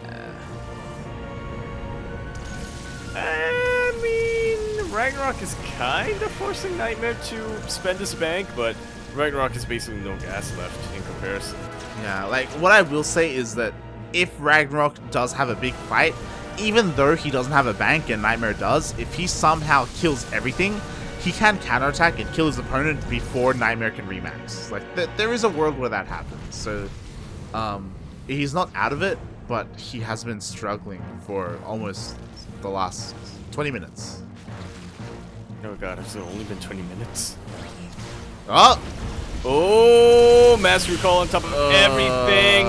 I mean, RagnaroK is kind of forcing NightMare to spend his bank, but RagnaroK has basically no gas left in comparison. Yeah, like, what I will say is that if RagnaroK does have a big fight, even though he doesn't have a bank and NightMare does, if he somehow kills everything, he can counterattack and kill his opponent before NightMare can remax. Like, there is a world where that happens. So, he's not out of it, but he has been struggling for almost the last 20 minutes. Oh god, has it only been 20 minutes? Oh! Oh, mass recall on top of everything.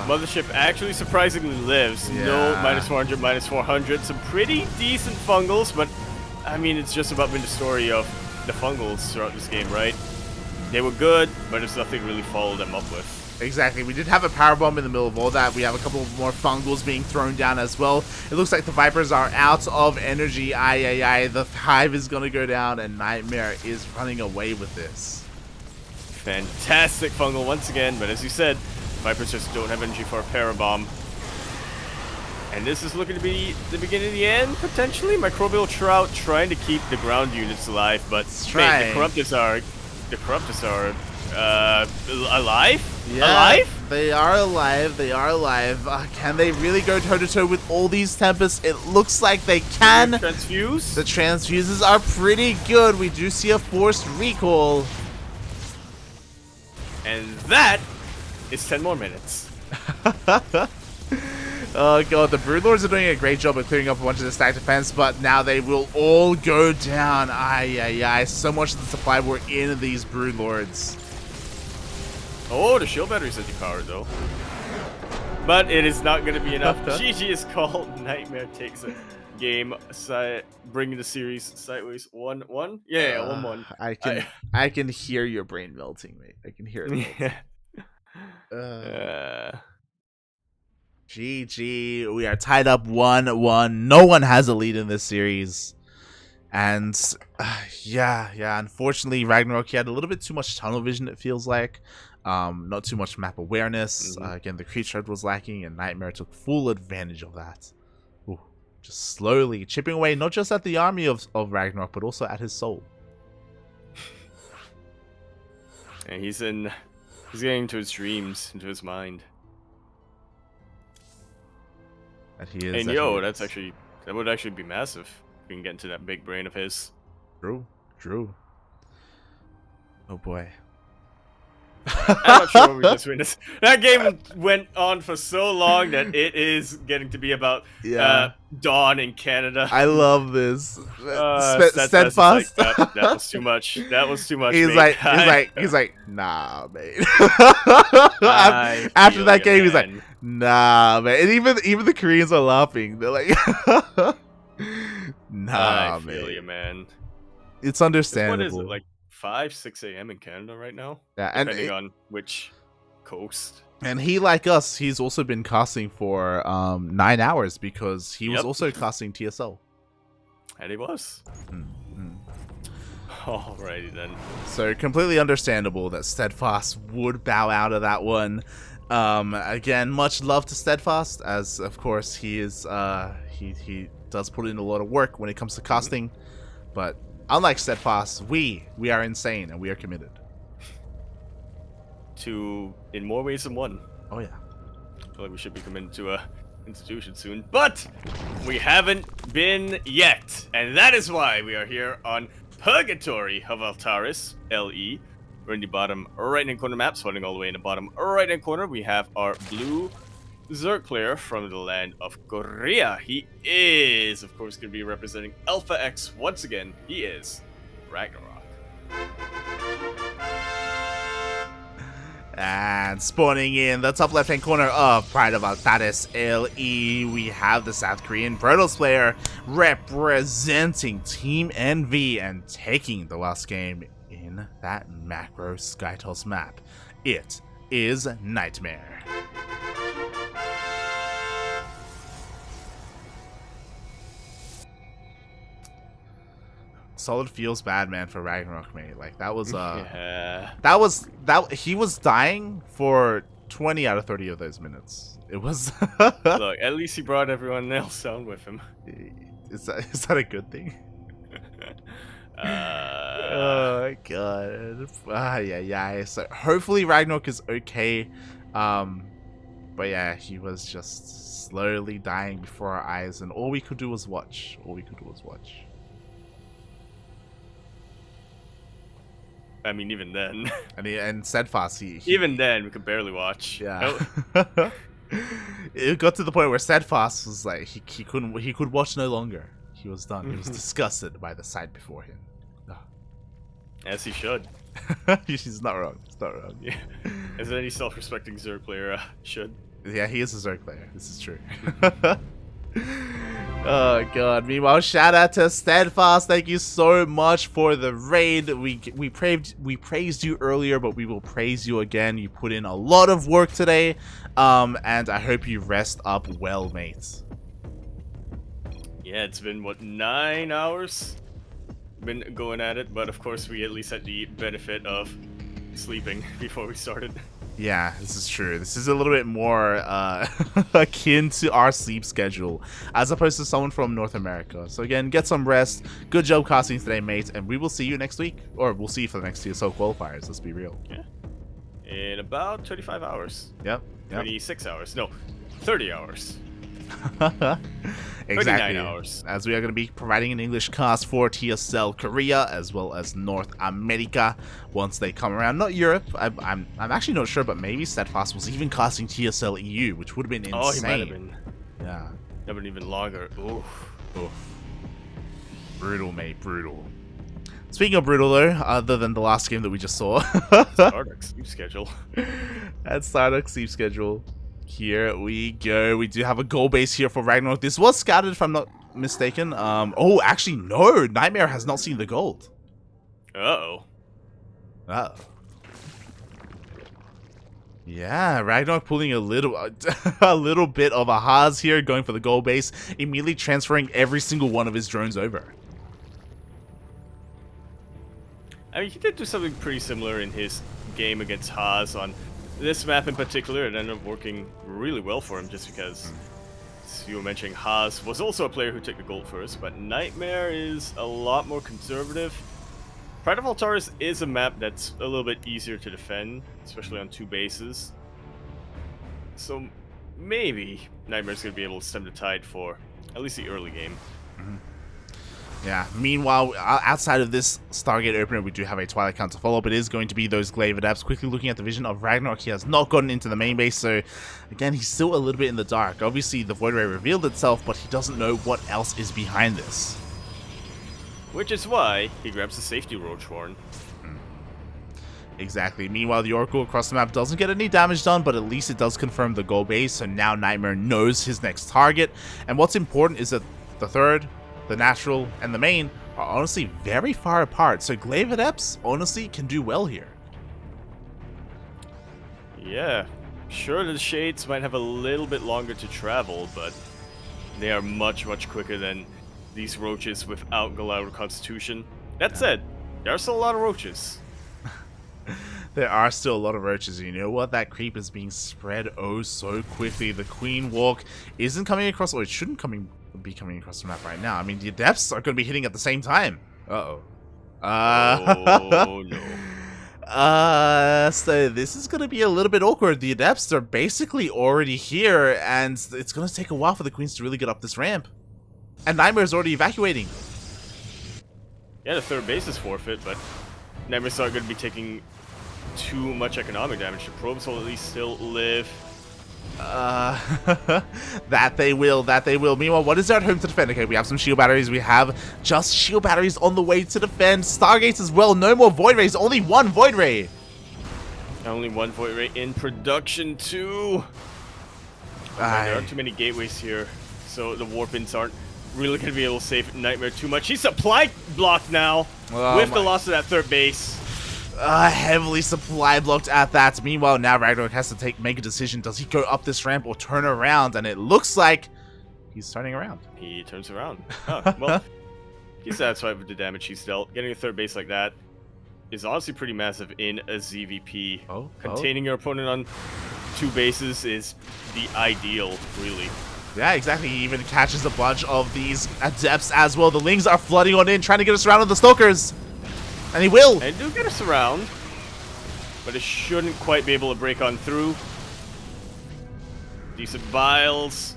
Mothership actually surprisingly lives. Yeah. No, minus 400, minus 400. Some pretty decent fungals, but I mean, it's just about been the story of the fungals throughout this game, right? They were good, but there's nothing really followed them up with. Exactly. We did have a power bomb in the middle of all that. We have a couple more fungals being thrown down as well. It looks like the Vipers are out of energy. The Hive is going to go down, and NightMare is running away with this. Fantastic fungal once again, but as you said, Vipers just don't have energy for a parabomb. And this is looking to be the beginning of the end, potentially. Microbial Trout trying to keep the ground units alive, but man, the Corruptus are alive? Yeah, alive? They are alive. They are alive. Can they really go toe-to-toe with all these Tempests? It looks like they can. Transfuse? The transfuses are pretty good. We do see a forced recall. And that is 10 more minutes. Oh god, the Broodlords are doing a great job of clearing up a bunch of the stack defense, but now they will all go down. So much of the supply were in these Broodlords. Oh, the shield batteries are depowered though. But it is not going to be enough. GG is called. NightMare takes a game, bringing the series sideways. 1-1? Yeah, 1-1. I can hear your brain melting, mate. I can hear it melting. GG. We are tied up 1-1. No one has a lead in this series. And yeah, unfortunately RagnaroK had a little bit too much tunnel vision, it feels like. Not too much map awareness. Again, the creep shred was lacking, and NightMare took full advantage of that. Ooh, just slowly chipping away, not just at the army of RagnaroK, but also at his soul. And he's getting into his dreams, into his mind. That he is. And yo, that would actually be massive if we can get into that big brain of his. True. Oh boy. I'm not sure what we just witnessed. That game went on for so long that it is getting to be about Yeah. Dawn in Canada. I love this. Steadfast is like, Steadfast. that was too much. That was too much, He's mate. like, he's like, nah, man. I After feel that ya, game, he's like, man. nah, man. And even the Koreans are laughing. They're like, nah, I feel man. you, man. It's What understandable. is it, like 5, 6 a.m. in Canada right now? Yeah, and Depending on which coast. and he, like us, he's also been casting for 9 hours because he was Yep. also casting TSL. And he was. Mm. Alrighty then. So completely understandable that Steadfast would bow out of that one. Again, much love to Steadfast, as of course he is. He does put in a lot of work when it comes to casting, but unlike Steadfast, we are insane and we are committed. In more ways than one. Oh yeah. I feel like we should be coming to a institution soon, but we haven't been yet, and that is why we are here on Purgatory of Altaris, LE. We're in the bottom right-hand corner map, starting all the way in the bottom right-hand corner. We have our blue Zerg player from the land of Korea. He is, of course, going to be representing Alpha X once again. He is RagnaroK. And spawning in the top left-hand corner of Pride of Altaris LE, we have the South Korean Protoss player representing Team NV and taking the last game in that macro SkyToss map. It is NightMare. Solid feels bad, man, for RagnaroK, mate. Like that was Yeah. that he was dying for 20 out of 30 of those minutes. It was Look, at least he brought everyone else down with him. is that a good thing? Oh my god. Yeah. So hopefully RagnaroK is okay. But yeah, he was just slowly dying before our eyes, and all we could do was watch. I mean, even then. And Steadfast, he Even then, we could barely watch. yeah. It got to the point where Steadfast was like he could watch no longer. He was done. He was disgusted by the sight before him. As he should. He's not wrong. He's not wrong. Yeah. As any self-respecting Zerg player should. Yeah, he is a Zerg player. This is true. Oh god. Meanwhile, shout out to Steadfast. Thank you so much for the raid. We praised you earlier, but we will praise you again. You put in a lot of work today. And I hope you rest up well, mates. Yeah, it's been what, 9 hours? Been going at it, but of course we at least had the benefit of sleeping before we started. Yeah, this is true. This is a little bit more akin to our sleep schedule as opposed to someone from North America. So again, get some rest. Good job casting today, mate, and we will see you next week. Or we'll see you for the next TSL qualifiers, let's be real. Yeah. In about 25 hours. Yep. 26 hours. No, 30 hours. Exactly. 39 hours. As we are going to be providing an English cast for TSL Korea as well as North America once they come around. Not Europe. I'm actually not sure, but maybe Steadfast was even casting TSL EU, which would have been insane. Oh, he might have been. Yeah. That been even longer. Oof. Oof. Brutal, mate. Brutal. Speaking of brutal, though, other than the last game that we just saw, StarCraft sleep schedule. At StarCraft sleep schedule. Here we go. We do have a goal base here for RagnaroK. This was scouted, if I'm not mistaken. Oh, actually, no. NightMare has not seen the gold. Uh-oh. Uh-oh. Yeah, RagnaroK pulling a little bit of a Haas here, going for the goal base, immediately transferring every single one of his drones over. I mean, he did do something pretty similar in his game against Haas on this map in particular. It ended up working really well for him just because, as you were mentioning, Haas was also a player who took the gold first, but NightMare is a lot more conservative. Pride of Altaris is a map that's a little bit easier to defend, especially on 2 bases. So maybe NightMare's going to be able to stem the tide for at least the early game. Yeah, meanwhile, outside of this Stargate opener, we do have a Twilight Count to follow up. It is going to be those Glaive Adepts. Quickly looking at the vision of RagnaroK, he has not gotten into the main base, so again, he's still a little bit in the dark. Obviously, the Void Ray revealed itself, but he doesn't know what else is behind this. Which is why he grabs the safety Roach Horn. Exactly. Meanwhile, the Oracle across the map doesn't get any damage done, but at least it does confirm the goal base, so now NightMare knows his next target. And what's important is that the third, the natural, and the main are honestly very far apart, so Glaive Adepts honestly can do well here. Yeah, sure the Shades might have a little bit longer to travel, but they are much, much quicker than these Roaches without Galactic Constitution. That said, there are still a lot of Roaches. There are still a lot of Roaches. You know what? That creep is being spread oh so quickly. The Queen Walk isn't coming across, or it shouldn't be coming across the map right now. I mean, the Adepts are going to be hitting at the same time. Uh-oh. Oh, no. So this is going to be a little bit awkward. The Adepts are basically already here, and it's going to take a while for the Queens to really get up this ramp. And NightMare's already evacuating. Yeah, the third base is forfeit, but NightMare's not going to be taking too much economic damage. The probes will at least still live. That they will. Meanwhile, what is there at home to defend? Okay, we have some shield batteries. We have just shield batteries on the way to defend. Stargates as well. No more Void Rays. Only one Void Ray. Only one Void Ray in production too. There aren't too many gateways here, so the Warpins aren't really going to be able to save NightMare too much. He's supply blocked now with the loss of that third base. Heavily supply blocked at that. Meanwhile, now RagnaroK has to make a decision. Does he go up this ramp or turn around? And it looks like he's turning around. He turns around. Oh, well, he's satisfied with the damage he's dealt. Getting a third base like that is honestly pretty massive in a ZvP. Containing your opponent on two bases is the ideal, really. Yeah, exactly. He even catches a bunch of these Adepts as well. The Lings are flooding on in, trying to get us around on the Stalkers. And he will! They do get us around, but it shouldn't quite be able to break on through. Decent vials,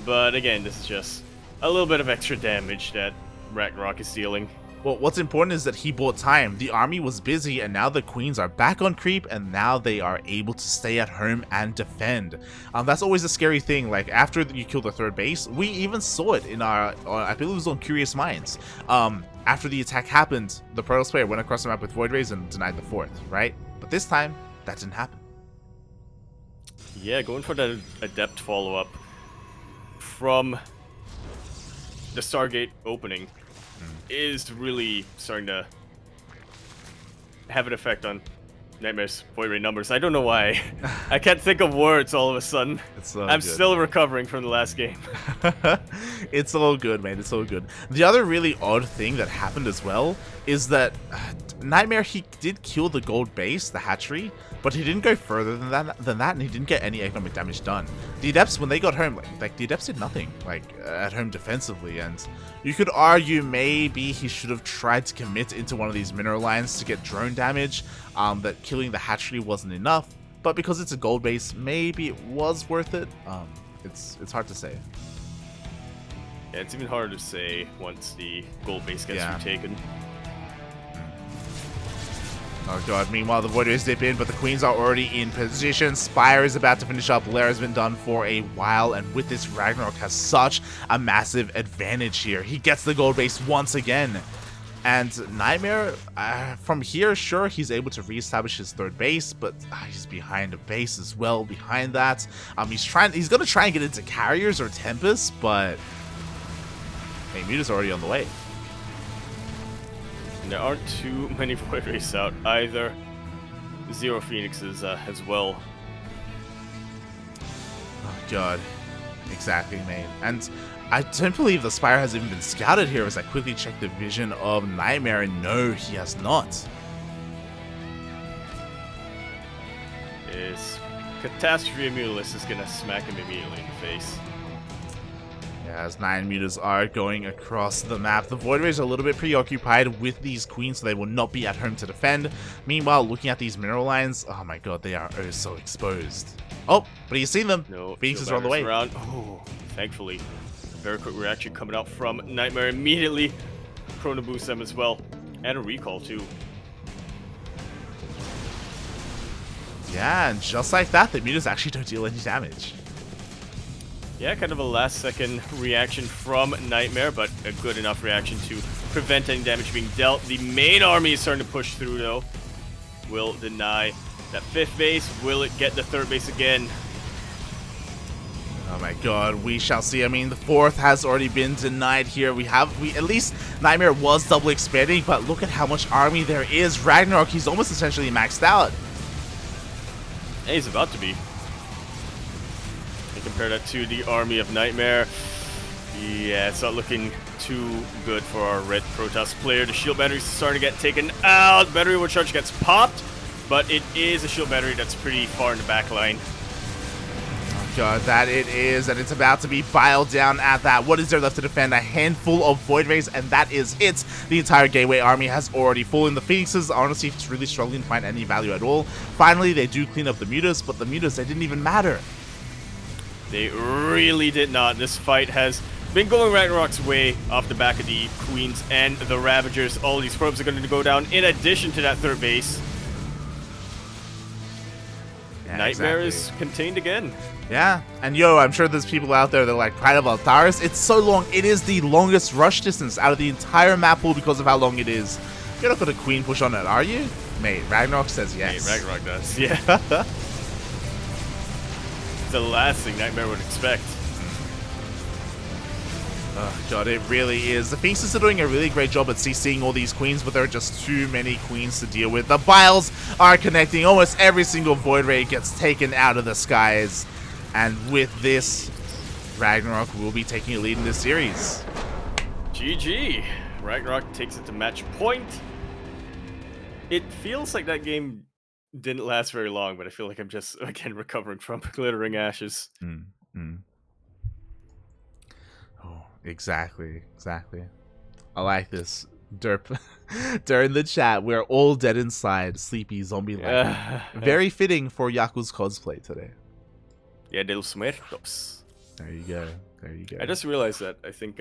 but again, this is just a little bit of extra damage that RagnaroK is dealing. Well, what's important is that he bought time. The army was busy, and now the Queens are back on creep, and now they are able to stay at home and defend. That's always a scary thing. Like, after you kill the third base, we even saw it in our, I believe it was on Curious Minds. After the attack happened, the Protoss player went across the map with Void Rays and denied the fourth, right? But this time, that didn't happen. Yeah, going for that Adept follow-up from the Stargate opening is really starting to have an effect on NightMare's Void Ray numbers. I don't know why. I can't think of words all of a sudden. I'm still recovering from the last game. It's all good, man. It's all good. The other really odd thing that happened as well is that NightMare, he did kill the gold base, the hatchery, but he didn't go further than that, and he didn't get any economic damage done. The Adepts, when they got home, like the Adepts did nothing, at home defensively, and you could argue maybe he should have tried to commit into one of these mineral lines to get drone damage, that killing the hatchery wasn't enough, but because it's a gold base, maybe it was worth it. It's hard to say. Yeah, it's even harder to say once the gold base gets retaken. Oh god, meanwhile the Void Rays dip in, but the Queens are already in position. Spire is about to finish up. Lair's been done for a while, and with this, RagnaroK has such a massive advantage here. He gets the gold base once again. And NightMare, from here, sure, he's able to reestablish his third base, but he's behind a base as well behind that. He's going to try and get into Carriers or Tempest, but hey, Muta's already on the way. There aren't too many Void Rays out either. Zero Phoenixes as well. Oh god. Exactly, mate. And I don't believe the Spire has even been scouted here as I quickly check the vision of NightMare, and no, he has not. His Catastrophe Immunolist is gonna smack him immediately in the face. Yeah, as 9 meters are going across the map. The Void Rays are a little bit preoccupied with these Queens, so they will not be at home to defend. Meanwhile, looking at these mineral lines, oh my god, they are oh so exposed. Oh, but you see them. No, Phoenixes are on the way. Oh, thankfully. Very quick reaction coming out from NightMare immediately. Chrono Boost them as well. And a recall too. Yeah, and just like that, the mutas actually don't deal any damage. Yeah, kind of a last-second reaction from NightMare, but a good enough reaction to prevent any damage being dealt. The main army is starting to push through, though. Will deny that 5th base. Will it get the 3rd base again? Oh my god, we shall see. I mean, the 4th has already been denied here. We at least NightMare was double expanding, but look at how much army there is. RagnaroK, he's almost essentially maxed out. And he's about to be. And compare that to the army of NightMare. Yeah, it's not looking too good for our red Protoss player. The shield battery is starting to get taken out. Battery overcharge gets popped, but it is a shield battery that's pretty far in the back line. God, that it is, and it's about to be biled down at that. What is there left to defend? A handful of Void Rays, and that is it. The entire Gateway army has already fallen. The Phoenixes, honestly, it's really struggling to find any value at all. Finally, they do clean up the mutas, but the mutas, they didn't even matter. They really did not. This fight has been going RagnaroK's way off the back of the Queens and the Ravagers. All these probes are going to go down in addition to that 3rd base. Yeah, NightMare exactly. is contained again. Yeah, and yo, I'm sure there's people out there that are like, Pride of Altaris, it's so long. It is the longest rush distance out of the entire map pool because of how long it is. You're not going to queen push on it, are you? Mate, RagnaroK says yes. Hey, RagnaroK does, yeah. It's the last thing NightMare would expect. Oh god, it really is. The Phoenixes are doing a really great job at CCing all these queens, but there are just too many queens to deal with. The Biles are connecting. Almost every single Void Ray gets taken out of the skies. And with this, RagnaroK will be taking a lead in this series. GG. RagnaroK takes it to match point. It feels like that game didn't last very long, but I feel like I'm just, again, recovering from glittering ashes. Oh, exactly. I like this. Derp. During the chat, we're all dead inside, sleepy, zombie-like. Very fitting for Yaku's cosplay today. Yeah, de los muertos. There you go. I just realized that. I think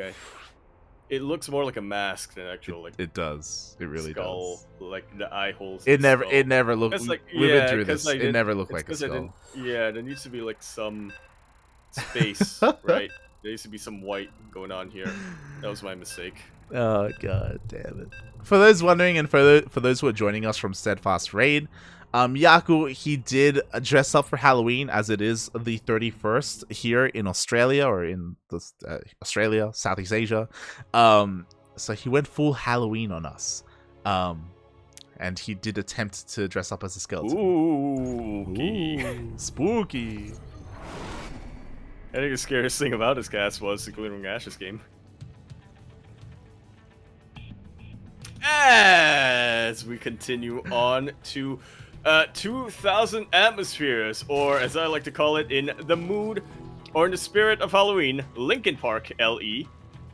it looks more like a mask than actual like. It does. It really skull, does. like the eye holes. It never looked. Like, we've been through this. It never looked like a skull. Yeah, there needs to be like some space, right? There needs to be some white going on here. That was my mistake. Oh god damn it. For those wondering, and for those who are joining us from Steadfast Raid, Yaku, he did dress up for Halloween, as it is the 31st here in Australia, or in Australia, Southeast Asia. So he went full Halloween on us. And he did attempt to dress up as a skeleton. Ooh, spooky. I think the scariest thing about his cast was the Glittering Ashes game. As we continue on to 2,000 atmospheres, or as I like to call it, in the mood or in the spirit of Halloween, Linkin Park LE,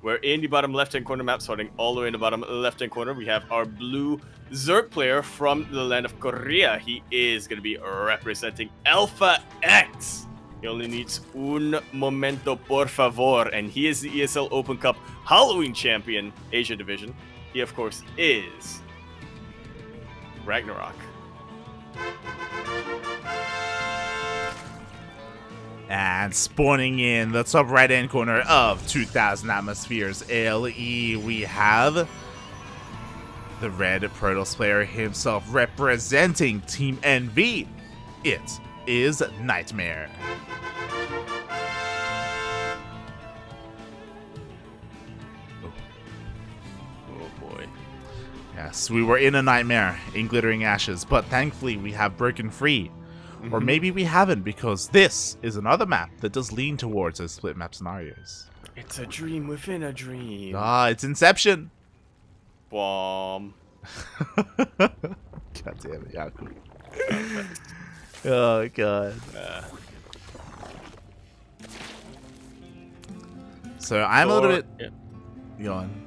where in the bottom left-hand corner map, starting all the way in the bottom left-hand corner, we have our blue Zerg player from the land of Korea. He is going to be representing Alpha X. He only needs un momento por favor, and he is the ESL Open Cup Halloween champion, Asia Division. He, of course, is RagnaroK. And spawning in the top right-hand corner of 2,000 atmospheres LE, we have the red Protoss player himself representing Team NV. It is NightMare. Yes, we were in a nightmare in Glittering Ashes, but thankfully we have broken free. Or maybe we haven't, because this is another map that does lean towards those split map scenarios. It's a dream within a dream. Ah, it's Inception. Bomb. God damn it, Yaku. Oh, God. So I'm a little bit... Yeah. Go on.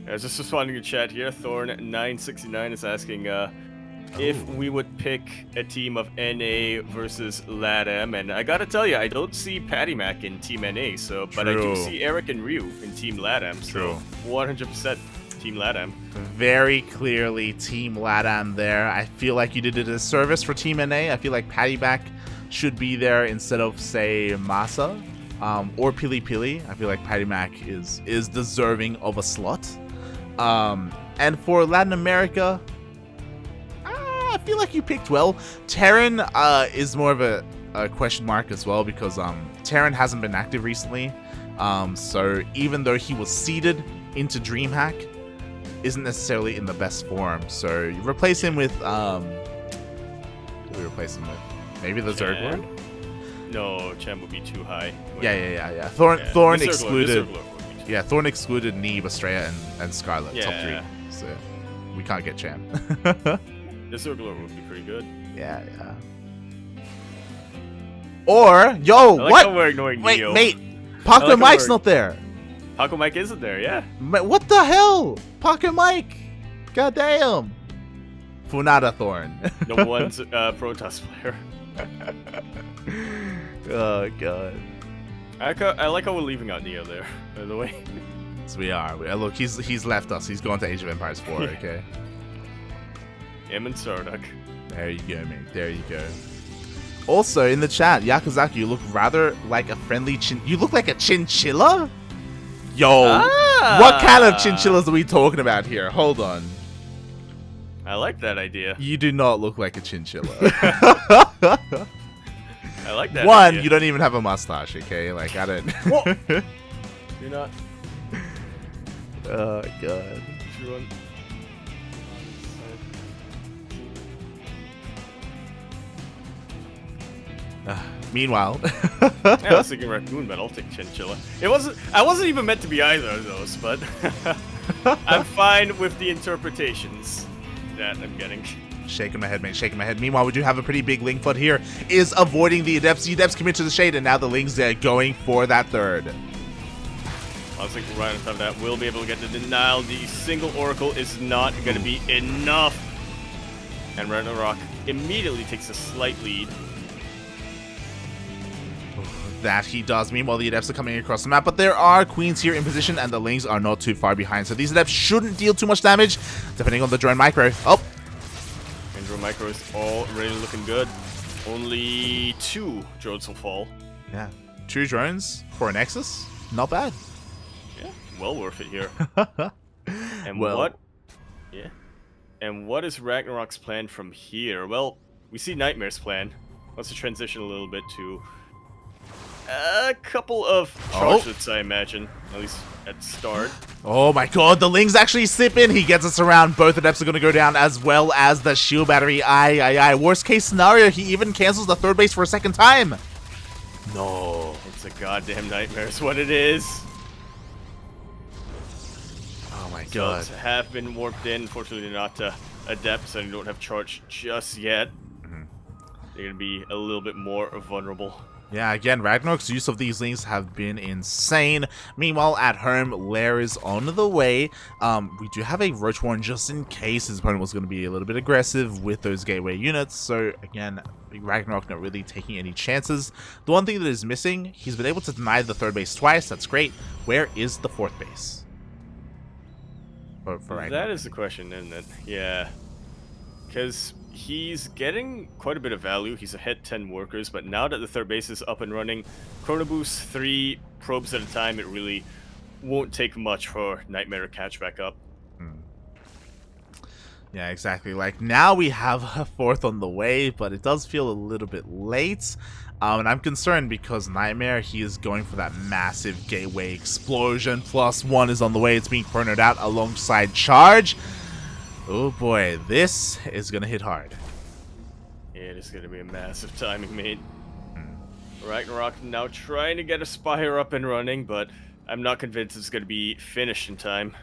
I was just responding to chat here. Thorn969 is asking, if we would pick a team of NA versus LATAM, and I gotta tell you, I don't see Patty Mac in Team NA, so but I do True. see Eric and Ryu in Team LATAM, so 100% Team LATAM. Very clearly Team LATAM there. I feel like you did a disservice for Team NA. I feel like Patty Mac should be there instead of, say, Masa or Pili Pili. I feel like Patty Mac is deserving of a slot. And for Latin America, I feel like you picked well. Terran is more of a question mark as well because Terran hasn't been active recently. So even though he was seeded into DreamHack, isn't necessarily in the best form. So you replace him with who do we replace him with? Maybe the Zerglord? No, Chan would be too high. Yeah. Thorn the excluded. Zerglord Yeah, Thorn excluded Neve, Estrella, and Scarlet. Yeah. Top 3. So we can't get Chan. The Zerglord would be pretty good. Yeah. Or, yo, I like what? how we're ignoring Wait, Neo. mate. Paco like Mike's how not there. Paco Mike isn't there, yeah. What the hell? Paco Mike. God damn. Funada Thorn. No one's Protoss player. Oh, God. I like how we're leaving out Neo there, by the way. Yes, we are. Look, he's left us. He's gone to Age of Empires 4, okay? Him and Sardak. There you go, mate. There you go. Also, in the chat, Yakuzaku, you look rather like a friendly You look like a chinchilla? Yo, what kind of chinchillas are we talking about here? Hold on. I like that idea. You do not look like a chinchilla. I like that One, idea. you don't even have a mustache, okay? Like, I don't... You're not. Oh, God. Meanwhile... Yeah, I was thinking raccoon, but I'll take chinchilla. I wasn't even meant to be either of those, but... I'm fine with the interpretations that I'm getting. Shaking my head, mate. Shaking my head. Meanwhile, we do have a pretty big Ling foot here. Is avoiding the Adepts. The Adepts commit to the shade, and now the Lings are going for that third. I was thinking right on top of that, we'll be able to get the denial. The single Oracle is not going to be enough. And RagnaroK immediately takes a slight lead. That he does. Meanwhile, the Adepts are coming across the map, but there are Queens here in position, and the Lings are not too far behind. So these Adepts shouldn't deal too much damage, depending on the drone micro. Oh! And drone micro is already looking good. Only 2 drones will fall. Yeah. 2 drones for a Nexus? Not bad. Yeah, well worth it here. And well, what? Yeah. And what is RagnaroK's plan from here? Well, we see NightMare's plan. Wants to transition a little bit to a couple of charges, I imagine, at least at start. Oh my god, the Lings actually sip in. He gets us around. Both Adepts are going to go down, as well as the shield battery. Aye. Worst case scenario, he even cancels the third base for a second time. No. It's a goddamn nightmare is what it is. Oh my god. Subs have been warped in. Unfortunately, not Adepts, and don't have charge just yet. They're going to be a little bit more vulnerable. Yeah, again, RagnaroK's use of these Lings have been insane. Meanwhile, at home, Lair is on the way. We do have a Roach Warren just in case his opponent was going to be a little bit aggressive with those gateway units. So, again, RagnaroK not really taking any chances. The one thing that is missing, he's been able to deny the third base twice. That's great. Where is the fourth base? For RagnaroK? That is the question, isn't it? Yeah. Because he's getting quite a bit of value. He's ahead 10 workers, but now that the third base is up and running, Chrono Boost 3 probes at a time, it really won't take much for NightMare to catch back up. Yeah, exactly. Like, now we have a fourth on the way, but it does feel a little bit late. And I'm concerned because NightMare, he is going for that massive gateway explosion. +1 is on the way. It's being chronoed out alongside charge. Oh boy, this is gonna hit hard. Yeah, it is gonna be a massive timing, mate. RagnaroK now trying to get a Spire up and running, but I'm not convinced it's gonna be finished in time.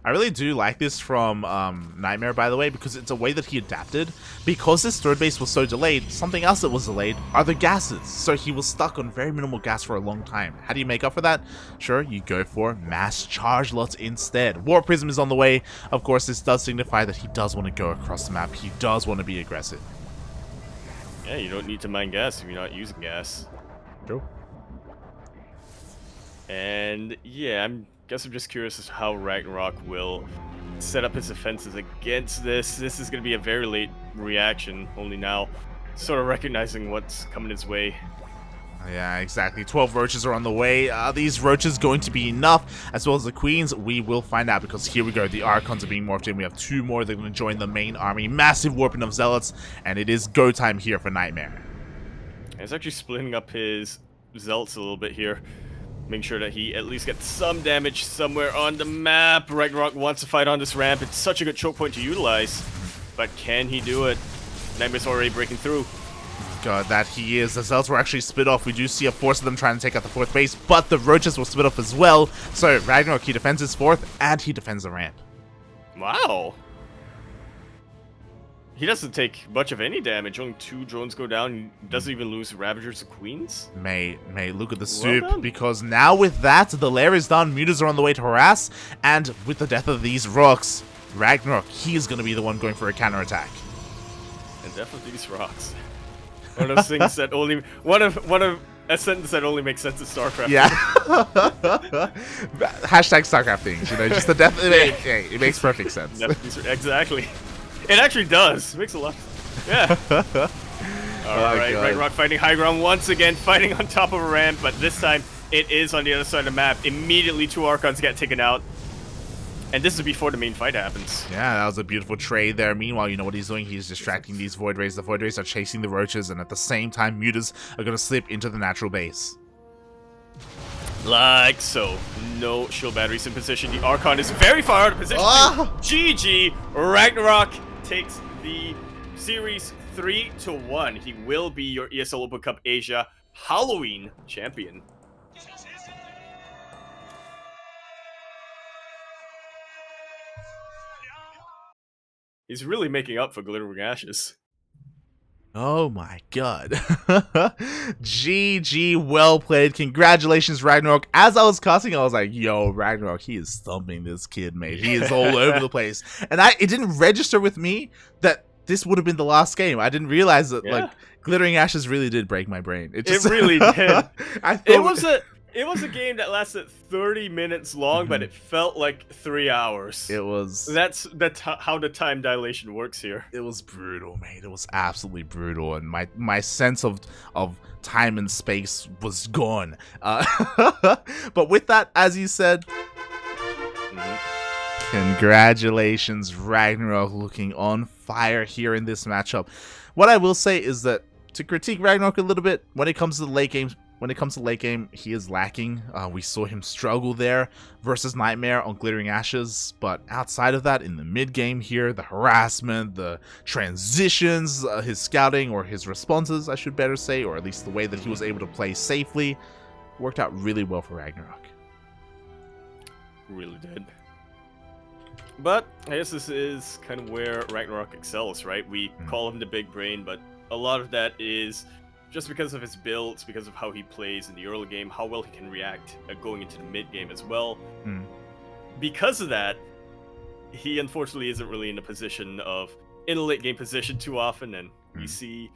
I really do like this from NightMare, by the way, because it's a way that he adapted. Because his third base was so delayed, something else that was delayed are the gases. So he was stuck on very minimal gas for a long time. How do you make up for that? Sure, you go for mass charge lots instead. Warp Prism is on the way. Of course, this does signify that he does want to go across the map. He does want to be aggressive. Yeah, you don't need to mine gas if you're not using gas. True. And yeah, guess I'm just curious as to how RagnaroK will set up his defenses against this. This is going to be a very late reaction, only now sort of recognizing what's coming his way. Yeah, exactly. 12 roaches are on the way. Are these roaches going to be enough? As well as the queens, we will find out, because here we go. The Archons are being morphed in. We have 2 more. They're going to join the main army. Massive warping of zealots, and it is go time here for NightMare. He's actually splitting up his zealots a little bit here. Make sure that he at least gets some damage somewhere on the map. RagnaroK wants to fight on this ramp. It's such a good choke point to utilize. But can he do it? NightMare's already breaking through. God, that he is. The Zealots were actually split off. We do see a force of them trying to take out the 4th base, but the roaches will split off as well. So RagnaroK, he defends his 4th, and he defends the ramp. Wow. He doesn't take much of any damage. Only 2 drones go down. He doesn't even lose Ravagers and Queens. Mate, look at the soup. Because now with that, the lair is done. Mutas are on the way to harass. And with the death of these rocks, RagnaroK, he is going to be the one going for a counterattack. And death of these rocks. One of those things that only... One of a sentence that only makes sense in StarCraft. Yeah. Hashtag StarCraft things. You know, just the death... It makes perfect sense. Exactly. It actually does. It makes a lot. Yeah. Alright, RagnaroK fighting high ground once again, fighting on top of a ramp, but this time it is on the other side of the map. Immediately 2 Archons get taken out. And this is before the main fight happens. Yeah, that was a beautiful trade there. Meanwhile, you know what he's doing? He's distracting these Void Rays. The Void Rays are chasing the roaches, and at the same time, Mutas are going to slip into the natural base. Like so. No shield batteries in position. The Archon is very far out of position. GG. RagnaroK takes the series 3-1. He will be your ESL Open Cup Asia Halloween champion. He's really making up for Glittering Ashes. Oh my god. GG, well played. Congratulations, RagnaroK. As I was casting, I was like, yo, RagnaroK, he is thumping this kid, mate. He is all over the place. And it didn't register with me that this would have been the last game. I didn't realize that, like, Glittering Ashes really did break my brain. It really did. I thought It was a game that lasted 30 minutes long, but it felt like 3 hours. It was... That's how the time dilation works here. It was brutal, mate. It was absolutely brutal, and my sense of time and space was gone. But with that, as you said, congratulations, RagnaroK, looking on fire here in this matchup. What I will say is that, to critique RagnaroK a little bit, when it comes to the late games, he is lacking. We saw him struggle there versus NightMare on Glittering Ashes, but outside of that, in the mid game here, the harassment, the transitions, his scouting, or his responses, I should better say, or at least the way that he was able to play safely, worked out really well for RagnaroK. Really did. But I guess this is kind of where RagnaroK excels, right? We call him the big brain, but a lot of that is just because of his builds, because of how he plays in the early game, how well he can react going into the mid game as well. Because of that, he unfortunately isn't really in a late game position too often, and we see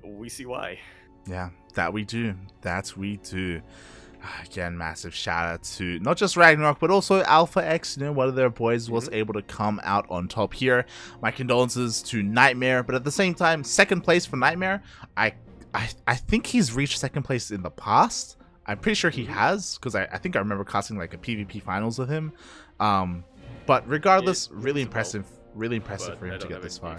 why. Yeah, that we do. Again, massive shout out to not just RagnaroK, but also Alpha X. You know, one of their boys was able to come out on top here. My condolences to NightMare, but at the same time, second place for NightMare. I think he's reached second place in the past. I'm pretty sure he has, because I think I remember casting like a PvP finals with him. But regardless, really impressive for him to get this far.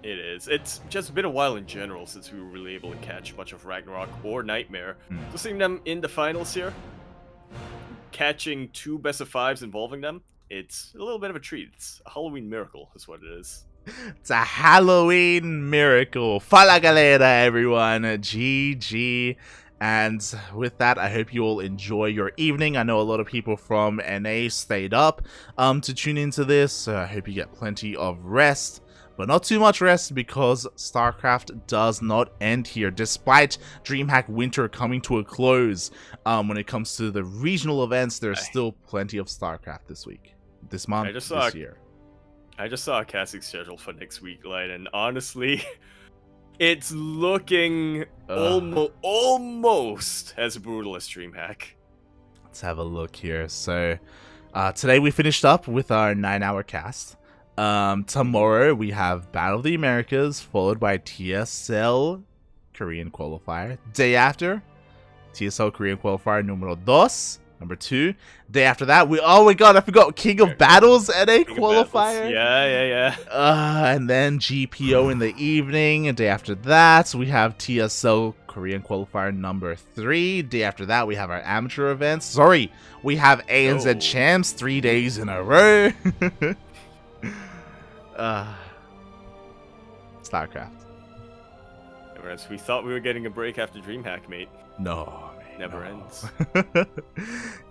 It is. It's just been a while in general since we were really able to catch much of RagnaroK or NightMare. So seeing them in the finals here, catching 2 best-of-5s involving them, it's a little bit of a treat. It's a Halloween miracle is what it is. It's a Halloween miracle. Fala galera, everyone. GG. And with that, I hope you all enjoy your evening. I know a lot of people from NA stayed up to tune into this, so I hope you get plenty of rest. But not too much rest, because StarCraft does not end here, despite DreamHack Winter coming to a close. When it comes to the regional events, there's still plenty of StarCraft this week, this month, this year. I just saw a casting schedule for next week, Light, and honestly, it's looking almost as brutal as DreamHack. Let's have a look here. So, today we finished up with our 9-hour cast. Tomorrow we have Battle of the Americas, followed by TSL Korean Qualifier. Day after, TSL Korean Qualifier numero 2, number 2. Day after that, oh my god, I forgot King of Battles NA Qualifier. Yeah. And then GPO in the evening. And day after that, we have TSL Korean Qualifier number 3. Day after that, we have our amateur events. Sorry, we have ANZ Champs 3 days in a row. StarCraft. Whereas we thought we were getting a break after DreamHack, mate. No. Never ends.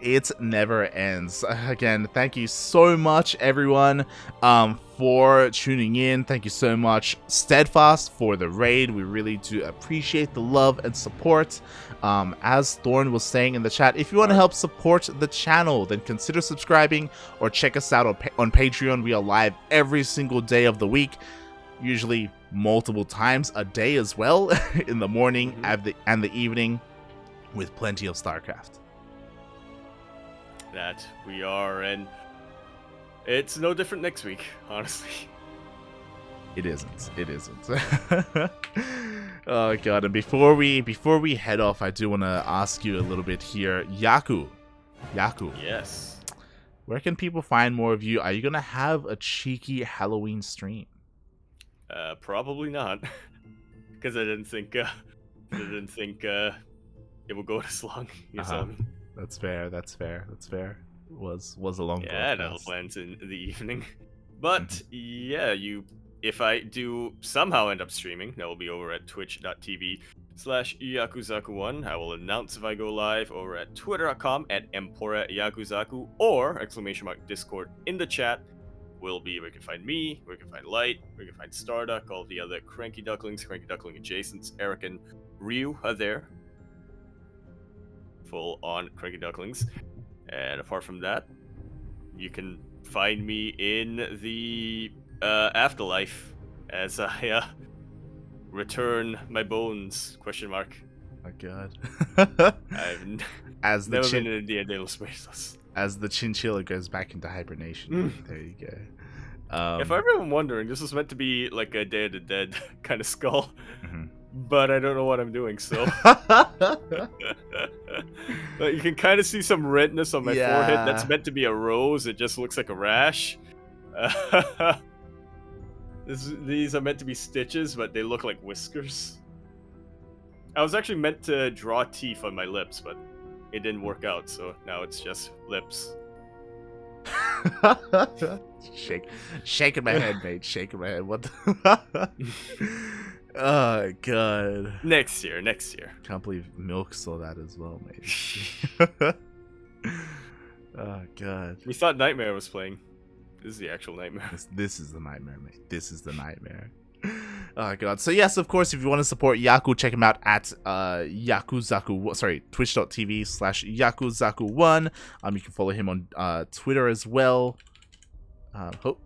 It never ends. Again, thank you so much, everyone, for tuning in. Thank you so much, Steadfast, for the raid. We really do appreciate the love and support. As Thorn was saying in the chat, if you want to help support the channel, then consider subscribing or check us out on Patreon. We are live every single day of the week, usually multiple times a day as well, in the morning and the evening, with plenty of StarCraft. That we are, and it's no different next week, honestly. It isn't. Oh god, and before we head off, I do want to ask you a little bit here. Yaku. Yes. Where can people find more of you? Are you gonna have a cheeky Halloween stream? Probably not. Because I didn't think it will go this long. That's fair. Was a long broadcast. Yeah, that'll plans in the evening. But yeah, if I do somehow end up streaming, that will be over at twitch.tv/Yakuzaku1. I will announce if I go live over at twitter.com at @EmporiaYakuzaku, or !Discord in the chat will be where you can find me, where you can find Light, where you can find Starduck, all the other CranKy Ducklings, CranKy Duckling adjacents, Eric and Ryu are there. Full on CranKy Ducklings. And apart from that, you can find me in the afterlife as I return my bones, ? Oh my god. I've never been in Dia de los Muertos. As the chinchilla goes back into hibernation. There you go. If everyone wondering, this was meant to be like a Day of the Dead kind of skull. But I don't know what I'm doing, so. But you can kind of see some redness on my forehead. That's meant to be a rose. It just looks like a rash. These are meant to be stitches, but they look like whiskers. I was actually meant to draw teeth on my lips, but it didn't work out, so now it's just lips. Shaking my head, mate. Shaking my head. What the... Oh god. Next year. Can't believe Milk saw that as well, mate. Oh god. We thought NightMare was playing. This is the actual NightMare. This is the NightMare, mate. This is the NightMare. Oh god. So yes, of course, if you want to support Yaku, check him out at Yakuzaku. Sorry, twitch.tv/Yakuzaku1. You can follow him on Twitter as well.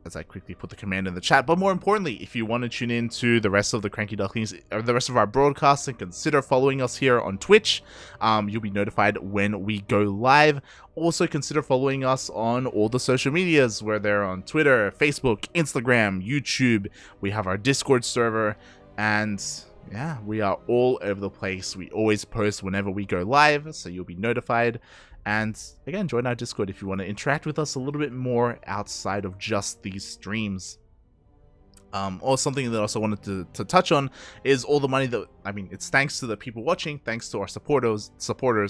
As I quickly put the command in the chat. But more importantly, if you want to tune in to the rest of the CranKy Ducklings, or the rest of our broadcasts, and consider following us here on Twitch, you'll be notified when we go live. Also, consider following us on all the social medias, where they're on Twitter, Facebook, Instagram, YouTube. We have our Discord server, and yeah, we are all over the place. We always post whenever we go live, so you'll be notified. And again, join our Discord if you want to interact with us a little bit more outside of just these streams. Or something that I also wanted to touch on is all the money that, it's thanks to the people watching, thanks to our supporters,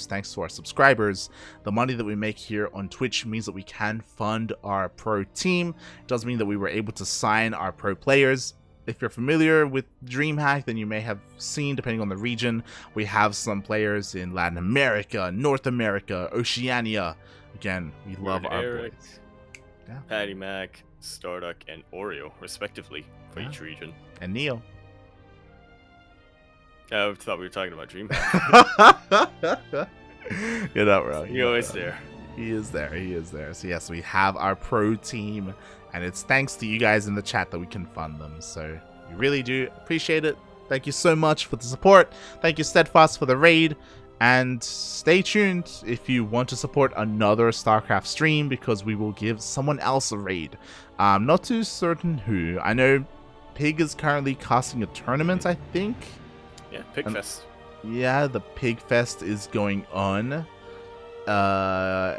thanks to our subscribers. The money that we make here on Twitch means that we can fund our pro team. It does mean that we were able to sign our pro players. if you're familiar with DreamHack, then you may have seen, depending on the region, we have some players in Latin America, North America, Oceania. Again, we love our Eric, boys. Yeah. Patty Mac, Starduck, and Oreo, respectively, for each region. And Neo. I thought we were talking about DreamHack. You're not wrong. You're always there. He is there. He is there. So yes, we have our pro team, and it's thanks to you guys in the chat that we can fund them. So we really do appreciate it. Thank you so much for the support. Thank you, Steadfast, for the raid. And stay tuned if you want to support another StarCraft stream, because we will give someone else a raid. Not too certain who. I know Pig is currently casting a tournament, I think. Yeah, Pigfest. Yeah, the Pigfest is going on.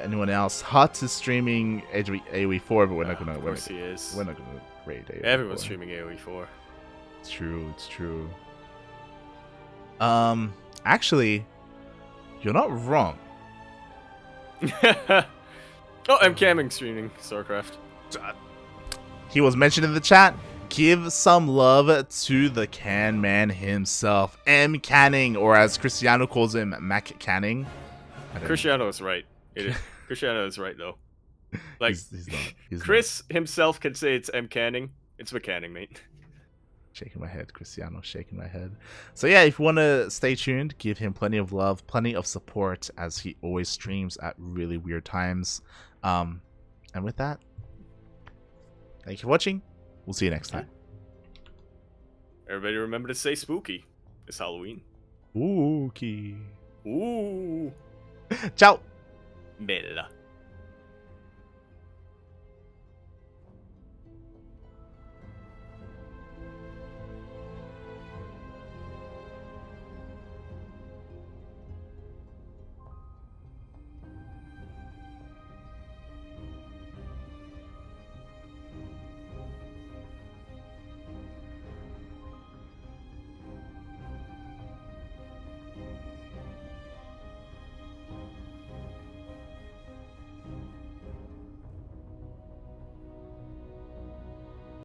Anyone else? Hut is streaming AoE4, but we're not gonna. Of course he is. We're not gonna raid AoE4. Everyone's streaming AoE4. It's true. It's true. Actually, you're not wrong. Oh, I'm camming streaming StarCraft. He was mentioned in the chat. Give some love to the Can Man himself, M. Canning, or as Cristiano calls him, Mac Canning. Cristiano is right. Cristiano is right though. Like he's not. He's Chris himself can say it's M Canning. It's McCanning, mate. Shaking my head, Cristiano, shaking my head. So yeah, if you want to stay tuned, give him plenty of love, plenty of support, as he always streams at really weird times. And with that, thank you for watching. We'll see you next time. Everybody remember to stay spooky. It's Halloween. Spooky. Ooh. Ciao. Bella.